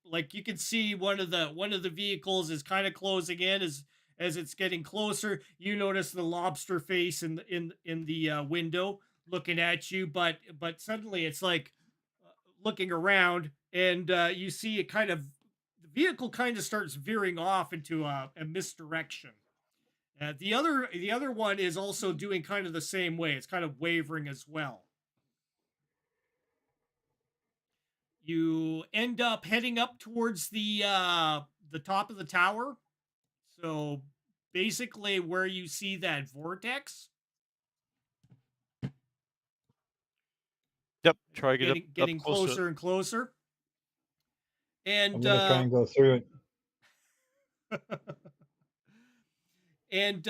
like you can see, one of the vehicles is kind of closing in as it's getting closer. You notice the lobster face in the window looking at you, but suddenly it's like looking around, and you see it kind of. The vehicle kind of starts veering off into a misdirection. The other one is also doing kind of the same way. It's kind of wavering as well. You end up heading up towards the top of the tower. So basically, where you see that vortex. Yep, try to getting closer and closer. And I'm gonna try and go through it. And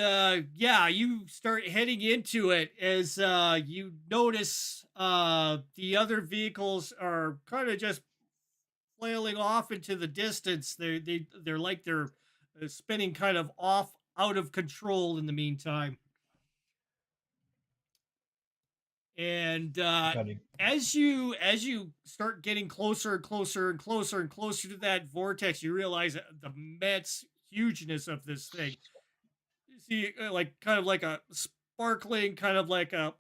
you start heading into it as you notice the other vehicles are kind of just flailing off into the distance. They're like they're spinning kind of off out of control in the meantime. And as you start getting closer and closer and closer and closer to that vortex, you realize the immense hugeness of this thing. You see, like kind of like a sparkling, kind of like a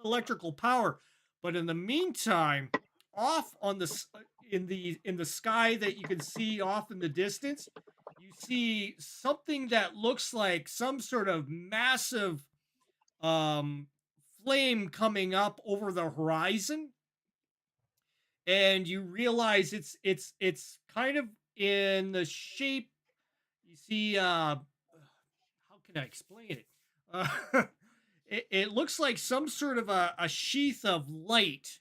electrical power. But in the meantime, off on the in the sky that you can see off in the distance, you see something that looks like some sort of massive flame coming up over the horizon, and you realize it's kind of in the shape. You see, how can I explain it? It looks like some sort of a sheath of light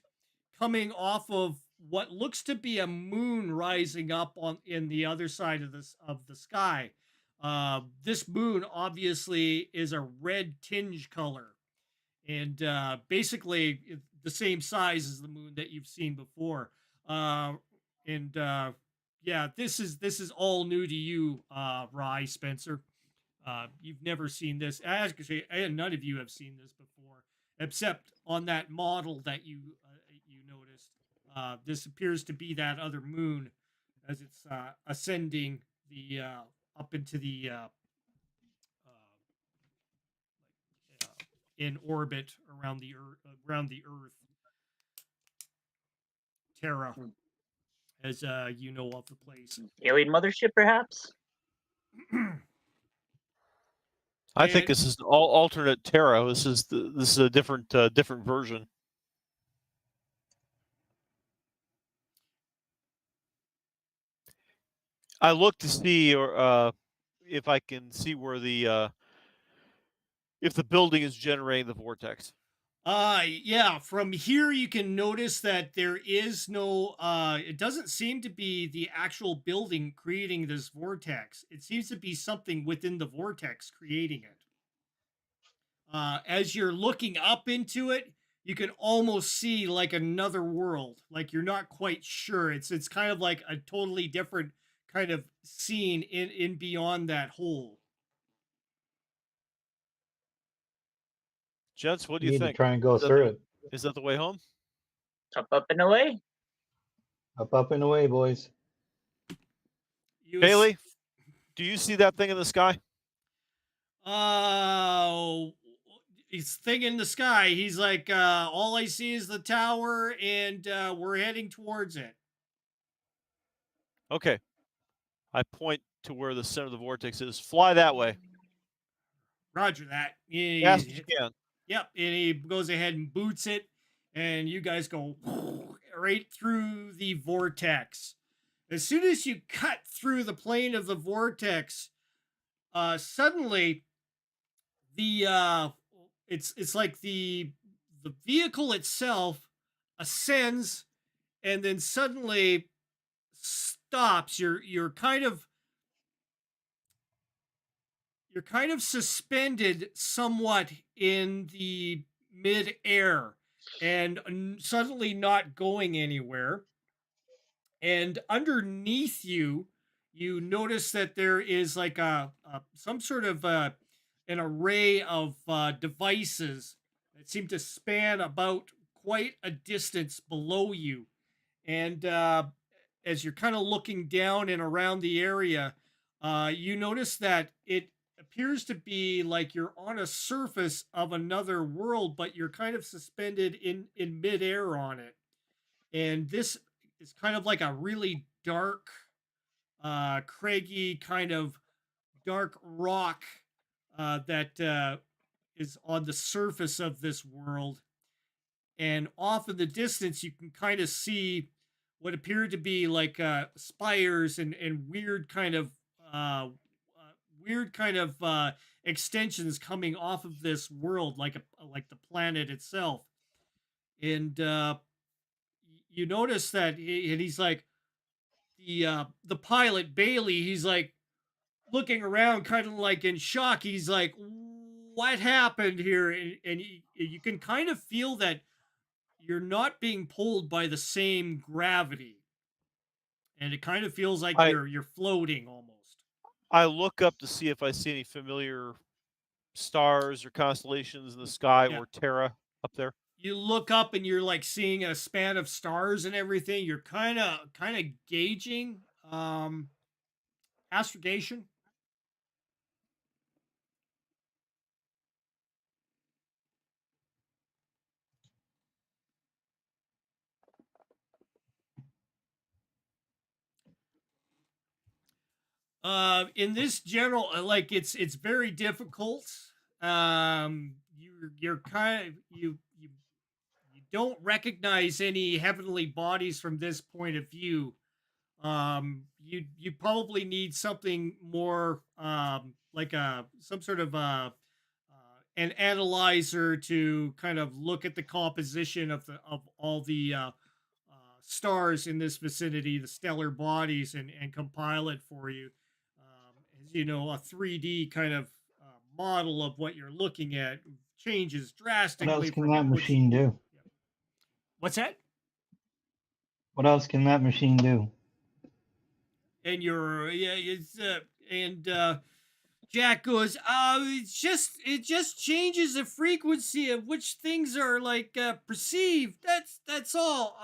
coming off of what looks to be a moon rising up on in the other side of the sky. This moon obviously is a red tinge color, and basically the same size as the moon that you've seen before. And Yeah, this is all new to you, Rye Spencer. You've never seen this. Actually, none of you have seen this before, except on that model that you noticed. This appears to be that other moon as it's ascending the up into the in orbit around the Earth, Terra, as you know of the place. Alien mothership, perhaps? I think And- this is all alternate Terra. This is a different different version. I look to see if I can see where the if the building is generating the vortex. Yeah, from here you can notice that there is no it doesn't seem to be the actual building creating this vortex. It seems to be something within the vortex creating it. As you're looking up into it, you can almost see like another world. Like you're not quite sure. It's kind of like a totally different kind of scene in beyond that hole. Gents, what do You you need to think? try and go through it. Is that the way home? Up and away. Up and away, boys. You Bailey, do you see that thing in the sky? He's thing in the sky. He's like, all I see is the tower, and we're heading towards it. Okay. I point to where the center of the vortex is. Fly that way. Roger that. Fast as you can. Yep, and he goes ahead and boots it, and you guys go right through the vortex. As soon as you cut through the plane of the vortex, suddenly it's like the vehicle itself ascends and then suddenly stops. You're kind of suspended somewhat in the mid-air and suddenly not going anywhere. And underneath you, you notice that there is like a some sort of an array of devices that seem to span about quite a distance below you. And as you're kind of looking down and around the area, you notice that it appears to be like you're on a surface of another world, but you're kind of suspended in midair on it. And this is kind of like a really dark, craggy kind of dark rock that is on the surface of this world. And off in the distance, you can kind of see what appear to be like spires and weird kind of extensions coming off of this world, like the planet itself. And you notice that he's like the pilot Bailey. He's like looking around, kind of like in shock. He's like, "What happened here?" And you can kind of feel that you're not being pulled by the same gravity, and it kind of feels like you're floating almost. I look up to see if I see any familiar stars or constellations in the sky or Terra up there. You look up and you're like seeing a span of stars and everything. You're kind of gauging astrogation. In this general, like it's very difficult. You're kind of you don't recognize any heavenly bodies from this point of view. You probably need something more like a some sort of an analyzer to kind of look at the composition of all the stars in this vicinity, the stellar bodies, and compile it for you. As you know, a 3D kind of model of what you're looking at changes What else drastically can from that which. machine do? What's that? What else can that machine do? And you're yeah, it's and Jack goes, it just changes the frequency of which things are like perceived. That's all.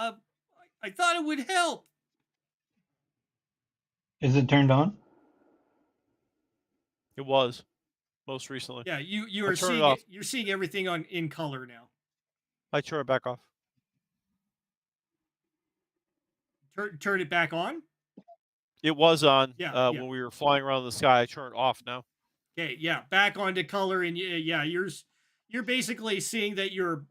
I thought it would help. Is it turned on? It was most recently. Yeah, you I are turned it seeing off. you're seeing everything on in color now. I turn it back off. Turn it back on. It was on Yeah. when we were flying around the sky. I turned it off now. Okay, yeah, back onto color, and yeah, you're basically seeing that you're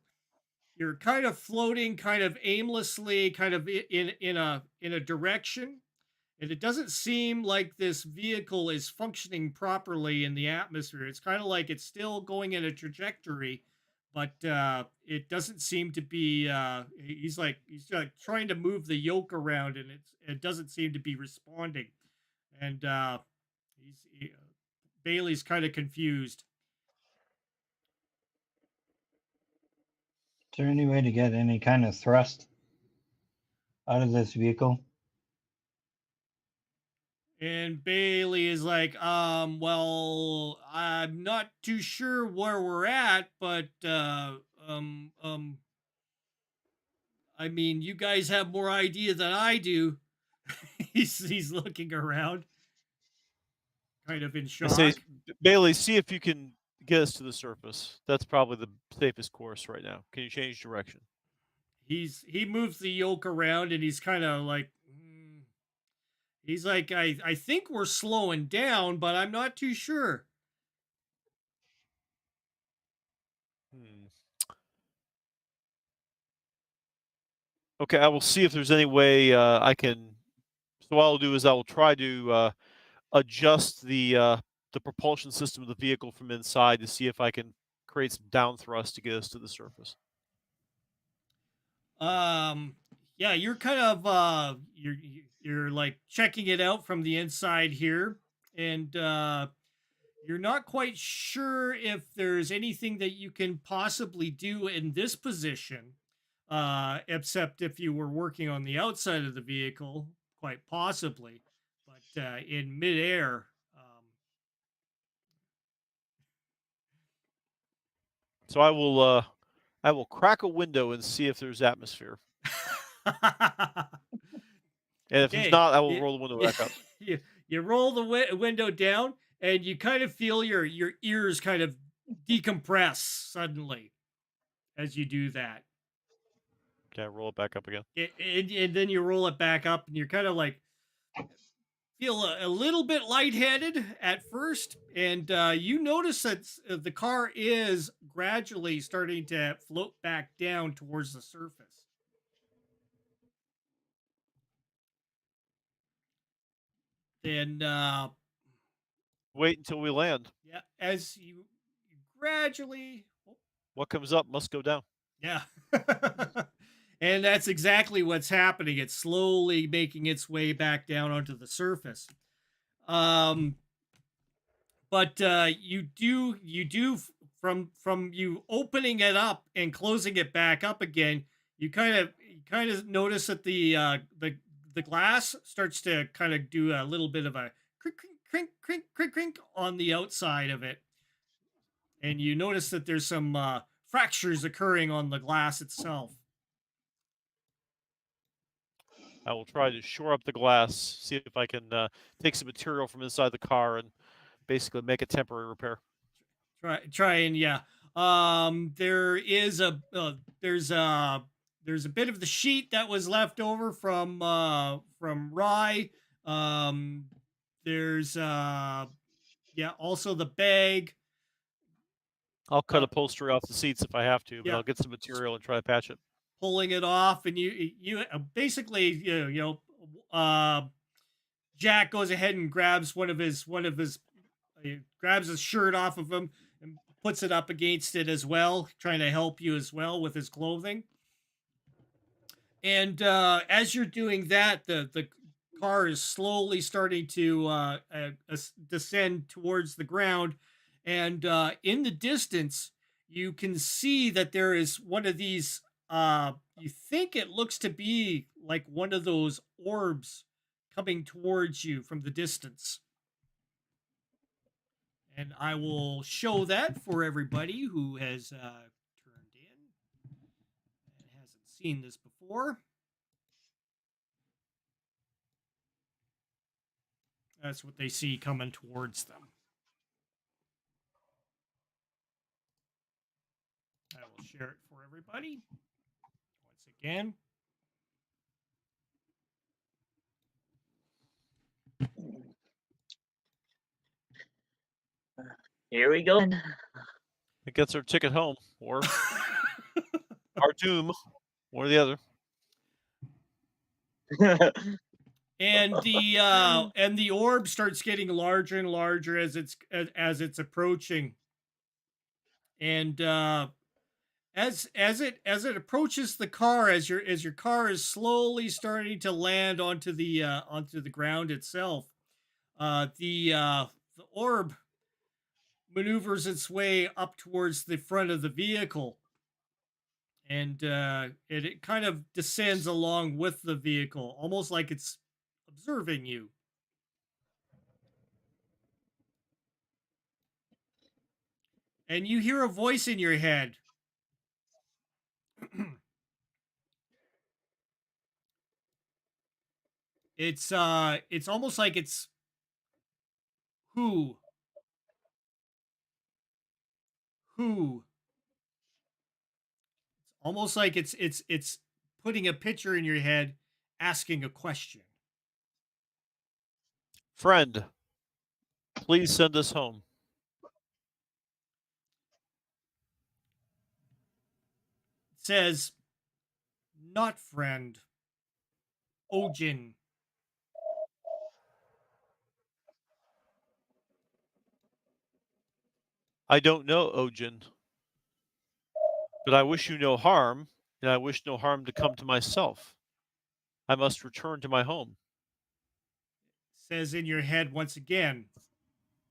kind of floating, kind of aimlessly, kind of in a direction, and it doesn't seem like this vehicle is functioning properly in the atmosphere. It's kind of like it's still going in a trajectory, but it doesn't seem to be. He's like trying to move the yoke around, and it doesn't seem to be responding, and Bailey's kind of confused. Is there any way to get any kind of thrust out of this vehicle? And Bailey is like, well, I'm not too sure where we're at, but I mean, you guys have more idea than I do. he's looking around, kind of in I shock. say, Bailey, see if you can get us to the surface. That's probably the safest course right now. Can you change direction? He moves the yoke around, and he's kind of like, he's like, I think we're slowing down, but I'm not too sure. Okay, I will see if there's any way I can. So what I'll do is I will try to adjust the propulsion system of the vehicle from inside to see if I can create some down thrust to get us to the surface. Yeah, you're kind of you're like checking it out from the inside here, and you're not quite sure if there's anything that you can possibly do in this position, except if you were working on the outside of the vehicle, quite possibly, but in midair. So I will crack a window and see if there's atmosphere. And if there's not, I will roll the window back up. You roll the window down, and you kind of feel your ears kind of decompress suddenly as you do that. Okay, roll it back up again. And then you roll it back up, and you're kind of like feel a little bit lightheaded at first, and you notice that the car is gradually starting to float back down towards the surface. Then wait until we land. Yeah, as you gradually. What comes up must go down. Yeah. And that's exactly what's happening. It's slowly making its way back down onto the surface. But you do from you opening it up and closing it back up again, you kind of notice that the glass starts to kind of do a little bit of a crink, crink, crink, crink, crink on the outside of it. And you notice that there's some fractures occurring on the glass itself. I will try to shore up the glass, see if I can take some material from inside the car and basically make a temporary repair. Try and yeah. There is there's a bit of the sheet that was left over from Rye. There's also the bag. I'll cut upholstery off the seats if I have to, but Yeah. I'll get some material and try to patch it. Pulling it off, and you basically Jack goes ahead and grabs grabs his shirt off of him and puts it up against it as well, trying to help you as well with his clothing. And as you're doing that, the car is slowly starting to descend towards the ground, and in the distance, you can see that there is one of these. You think it looks to be like one of those orbs coming towards you from the distance. And I will show that for everybody who has turned in and hasn't seen this before. That's what they see coming towards them. I will share it for everybody. Once again. Here we go. It gets our ticket home, or our doom, one or the other. And the orb starts getting larger and larger as it's approaching. And as it approaches the car, as your car is slowly starting to land onto the ground itself, the orb maneuvers its way up towards the front of the vehicle, and it kind of descends along with the vehicle, almost like it's observing you. And you hear a voice in your head. It's almost like it's who. It's almost like it's putting a picture in your head, asking a question. Friend, please send us home. It says, not friend, 𝙏𝙍𝘼𝙑𝙀𝙇𝙀𝙍. I don't know, 𝙏𝙍𝘼, but I wish you no harm, and I wish no harm to come to myself. I must return to my home. Says in your head once again,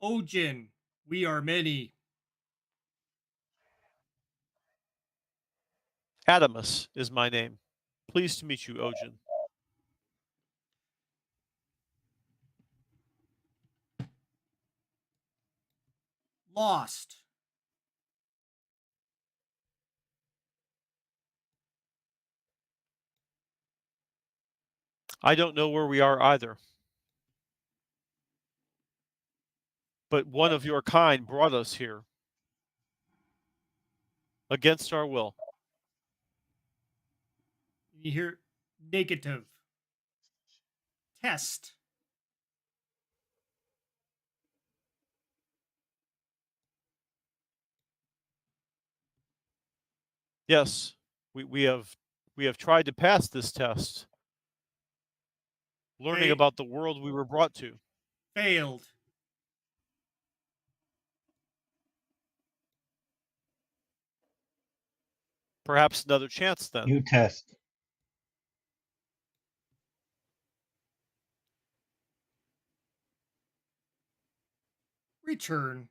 𝙏𝙍𝘼, we are many. Adamus is my name. Pleased to meet you, 𝙏𝙍𝘼. Lost. I don't know where we are either. But one of your kind brought us here. Against our will. You hear negative. Test. Yes, we have tried to pass this test. Learning about the world we were brought to. Failed. Perhaps another chance then. New test. Return.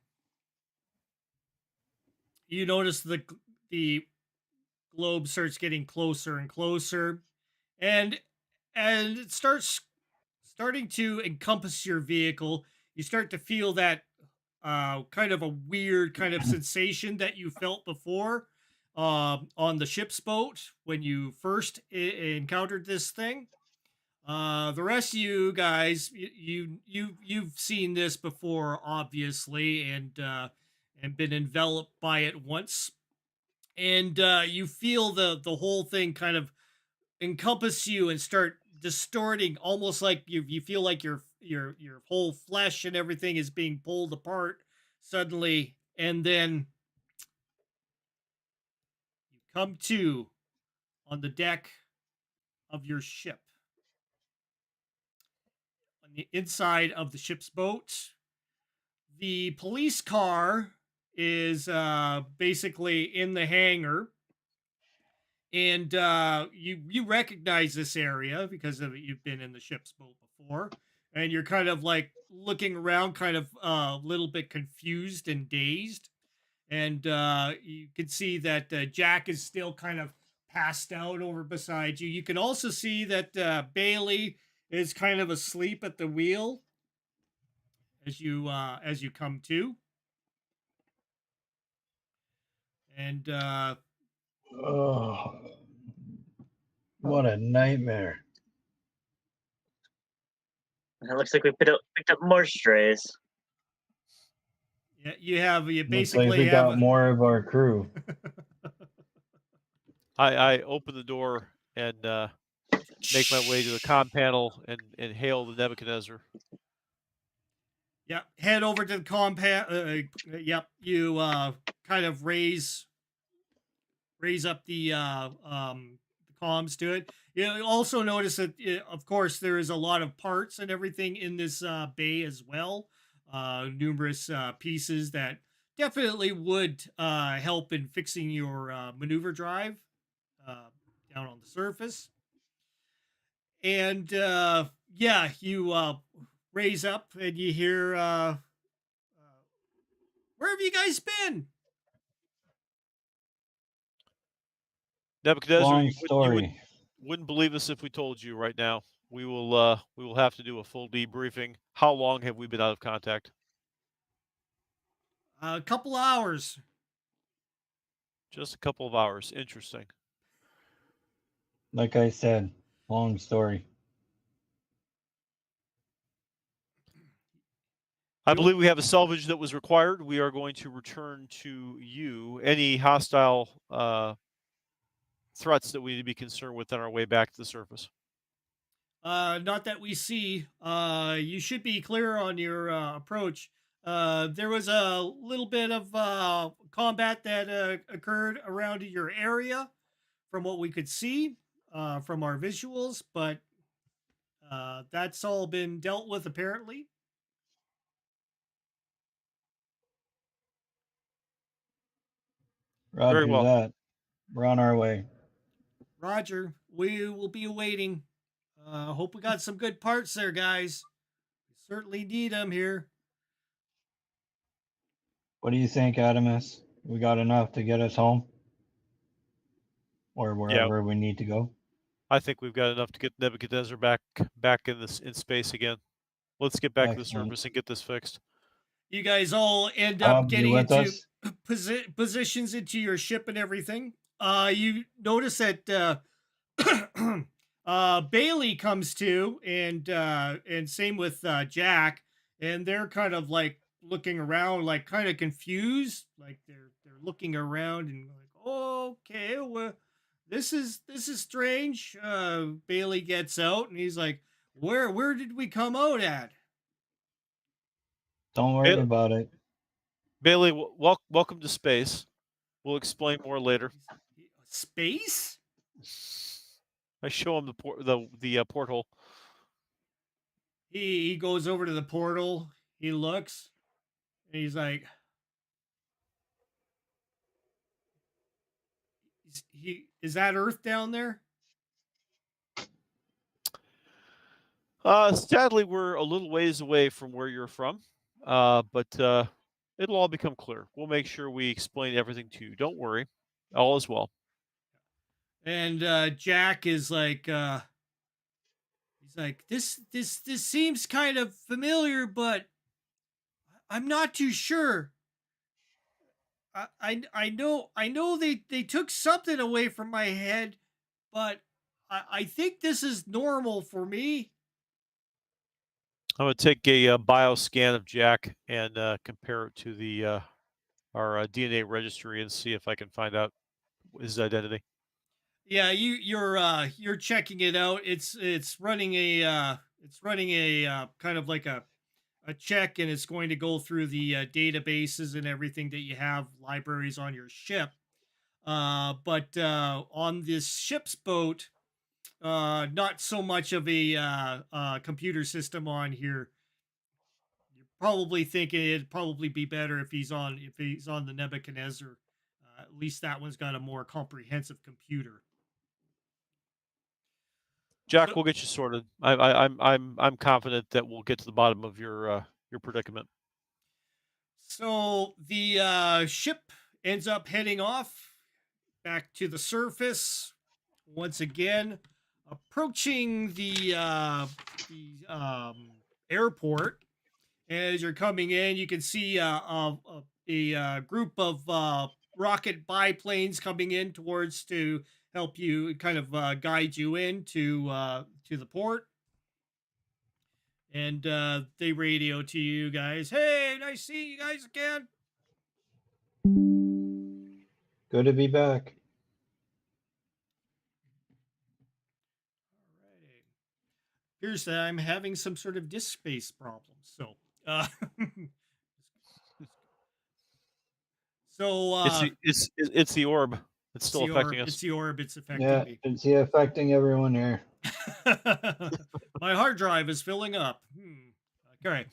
You notice the globe starts getting closer and closer, and it starting to encompass your vehicle. You start to feel that kind of a weird kind of sensation that you felt before on the ship's boat when you first encountered this thing. The rest of you guys, you've seen this before, obviously, and been enveloped by it once, and you feel the whole thing kind of encompass you and start distorting, almost like you feel like your whole flesh and everything is being pulled apart suddenly, and then you come to on the deck of your ship. On the inside of the ship's boat, the police car is basically in the hangar, and you recognize this area because of you've been in the ship's boat before, and you're kind of like looking around, kind of a little bit confused and dazed, and you can see that Jack is still kind of passed out over beside you. You can also see that Bailey is kind of asleep at the wheel as you come to, and Oh, what a nightmare. It looks like we picked up more strays. yeah, you Looks like basically we have got more of our crew. I open the door and make my way to the comm panel and hail the Nebuchadnezzar. Yep, head over to the compound. Yep, you kind of raise up the comms to it. You also notice that, of course, there is a lot of parts and everything in this bay as well. Numerous pieces that definitely would help in fixing your maneuver drive down on the surface. And yeah, you raise up and you hear, where have you guys been? Nebuchadnezzar, Long you story. wouldn't believe us if we told you right now. We will have to do a full debriefing. How long have we been out of contact? A couple hours. Just a couple of hours. Interesting. Like I said, long story. I believe we have a salvage that was required. We are going to return to you. Any hostile threats that we need to be concerned with on our way back to the surface? Not that we see. You should be clear on your approach. There was a little bit of combat that occurred around your area from what we could see from our visuals, but that's all been dealt with apparently. Roger well. that. We're on our way. Roger, we will be awaiting. Hope we got some good parts there, guys. We certainly need them here. What do you think, Adamus? We got enough to get us home? Or wherever we need to go? I think we've got enough to get Nebuchadnezzar back in space again. Let's get back to the surface and get this fixed. You guys all end up getting with into us? positions into your ship and everything. You notice that Bailey comes to, and same with Jack, and they're kind of like looking around, like kind of confused, like they're looking around and like, oh, okay, well, this is strange. Bailey gets out and he's like, where did we come out at? Don't worry about it. Bailey, welcome to space. We'll explain more later. Space? I show him the porthole. He goes over to the portal. He looks, and he's like, is that Earth down there? Sadly, we're a little ways away from where you're from, but it'll all become clear. We'll make sure we explain everything to you. Don't worry, all is well. And Jack is like, he's like, this seems kind of familiar, but I'm not too sure. I know they took something away from my head, but I think this is normal for me. I'm going to take a bioscan of Jack and compare it to the our DNA registry and see if I can find out his identity. Yeah, you're checking it out. It's running a it's running a kind of like a check, and it's going to go through the databases and everything that you have, libraries on your ship. But on this ship's boat, not so much of a computer system on here. You're probably thinking it'd probably be better if he's on the Nebuchadnezzar. At least that one's got a more comprehensive computer. Jack, we'll get you sorted. I'm confident that we'll get to the bottom of your predicament. So the ship ends up heading off back to the surface once again, approaching the airport. As you're coming in, you can see a group of rocket biplanes coming in towards to help you kind of guide you into to the port. And they radio to you guys. Hey, nice to see you guys again. Good to be back. Alrighty. Here's that I'm having some sort of disk space problem. So, It's the orb. It's still affecting us. It's the orb. It's affecting Yeah, me. it's affecting everyone here. My hard drive is filling up. Okay.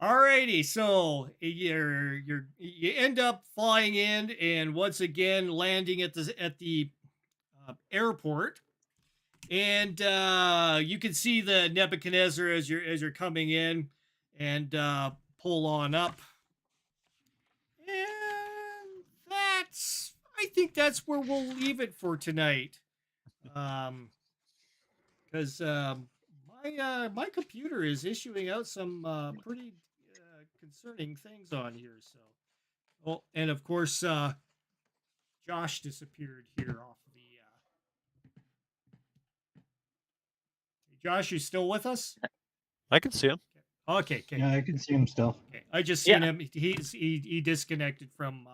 Alrighty, so you end up flying in and once again landing at the airport, and you can see the Nebuchadnezzar as you're coming in, and pull on up, and I think that's where we'll leave it for tonight, because my computer is issuing out some pretty concerning things on here. So, oh, and of course, Josh disappeared here off the. Josh, you still with us? I can see him. Okay. Yeah, I can see him still. Okay. I just seen him. He disconnected from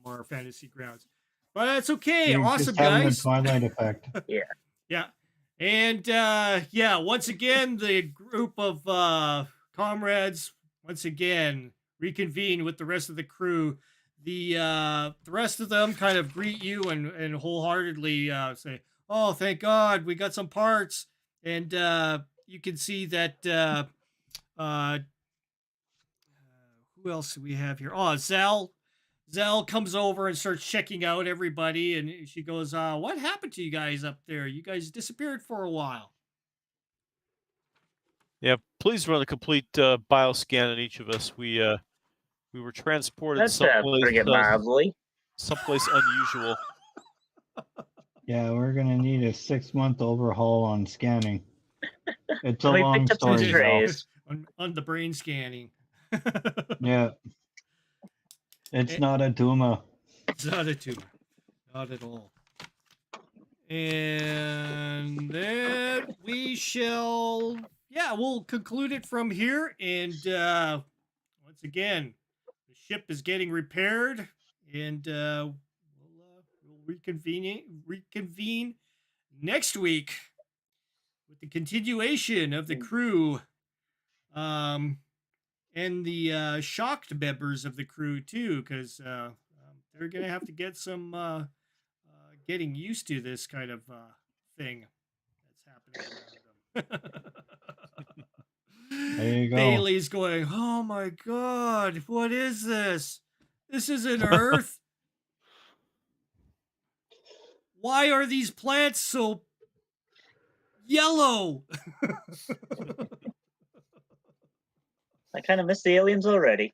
our fantasy grounds, but that's okay. You're Awesome, just having guys. the Twilight effect. Yeah. And once again, the group of comrades once again reconvene with the rest of the crew. The rest of them kind of greet you and wholeheartly say, "Oh, thank God, we got some parts." And you can see that who else do we have here? Oh, Zell comes over and starts checking out everybody, and she goes, "What happened to you guys up there? You guys disappeared for a while." Yeah, please run a complete bioscan on each of us. We were transported That's pretty mildly. someplace unusual. Yeah, we're gonna need a 6-month overhaul on scanning. It's a We long picked up some story. strays. on the brain scanning. Yeah, it's not a tumor. It's not a tumor. Not at all. And then we shall, we'll conclude it from here. And once again, the ship is getting repaired, and we'll reconvene next week with the continuation of the crew, and the shocked members of the crew too, because they're gonna have to get some getting used to this kind of thing that's happening around them. There you go. Bailey's going, "Oh my God, what is this? This isn't Earth. Why are these plants so yellow?" I kind of miss the aliens already.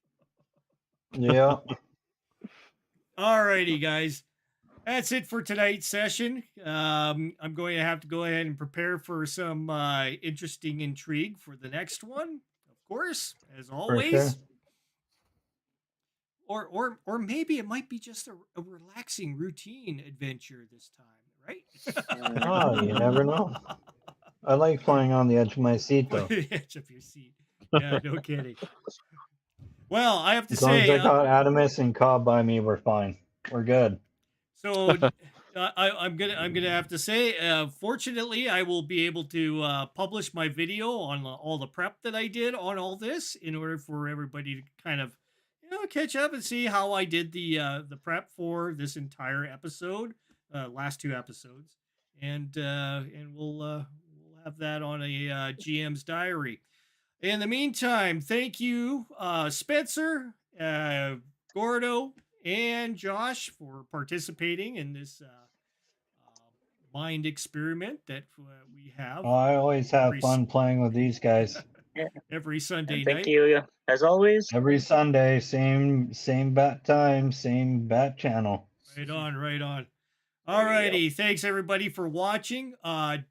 Yeah. Alrighty, guys. That's it for tonight's session. I'm going to have to go ahead and prepare for some interesting intrigue for the next one, of course, as always. Sure. Or maybe it might be just a relaxing routine adventure this time, right? Oh, you never know. I like flying on the edge of my seat, though. The edge of your seat. Yeah, no kidding. Well, I have to As long as say, I got Adamus and Cobb by me, we're fine. We're good. so I'm gonna have to say, fortunately, I will be able to publish my video on all the prep that I did on all this, in order for everybody to kind of, catch up and see how I did the prep for this entire episode, last 2 episodes, and we'll have that on a GM's diary. In the meantime, thank you, Spencer, Gordo, and Josh for participating in this mind experiment that we have Oh, I always have every fun playing with these guys. every Sunday And night. thank you, as always. Every Sunday, same bat time, same bat channel. Right on, right on. Alrighty, thanks everybody for watching.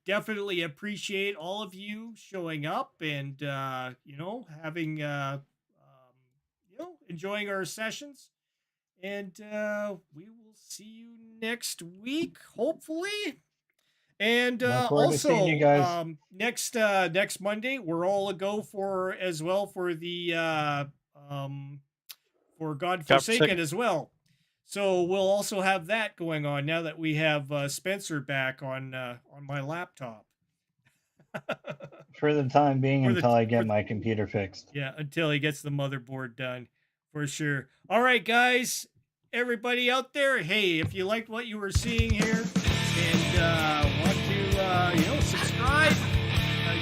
Definitely appreciate all of you showing up and having enjoying our sessions. And we will see you next week, hopefully. And Look forward to seeing you guys. next Monday, we're all a go for the for God Forsaken as well. So we'll also have that going on now that we have Spencer back on my laptop. For the time being, until I get my computer fixed. Yeah, until he gets the motherboard done, for sure. All right, guys, everybody out there, hey, if you liked what you were seeing here and want to, subscribe,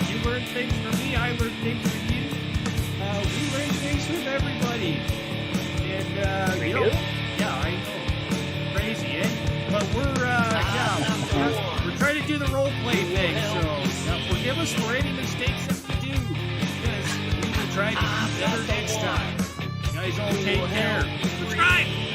you learn things from me, I learn things from you. We learn things from everybody. And, yeah, I know. Crazy, eh? But we're trying to do the role play thing, so forgive us for any mistakes that we do, because we will try to do better next time. You guys all take care. Subscribe!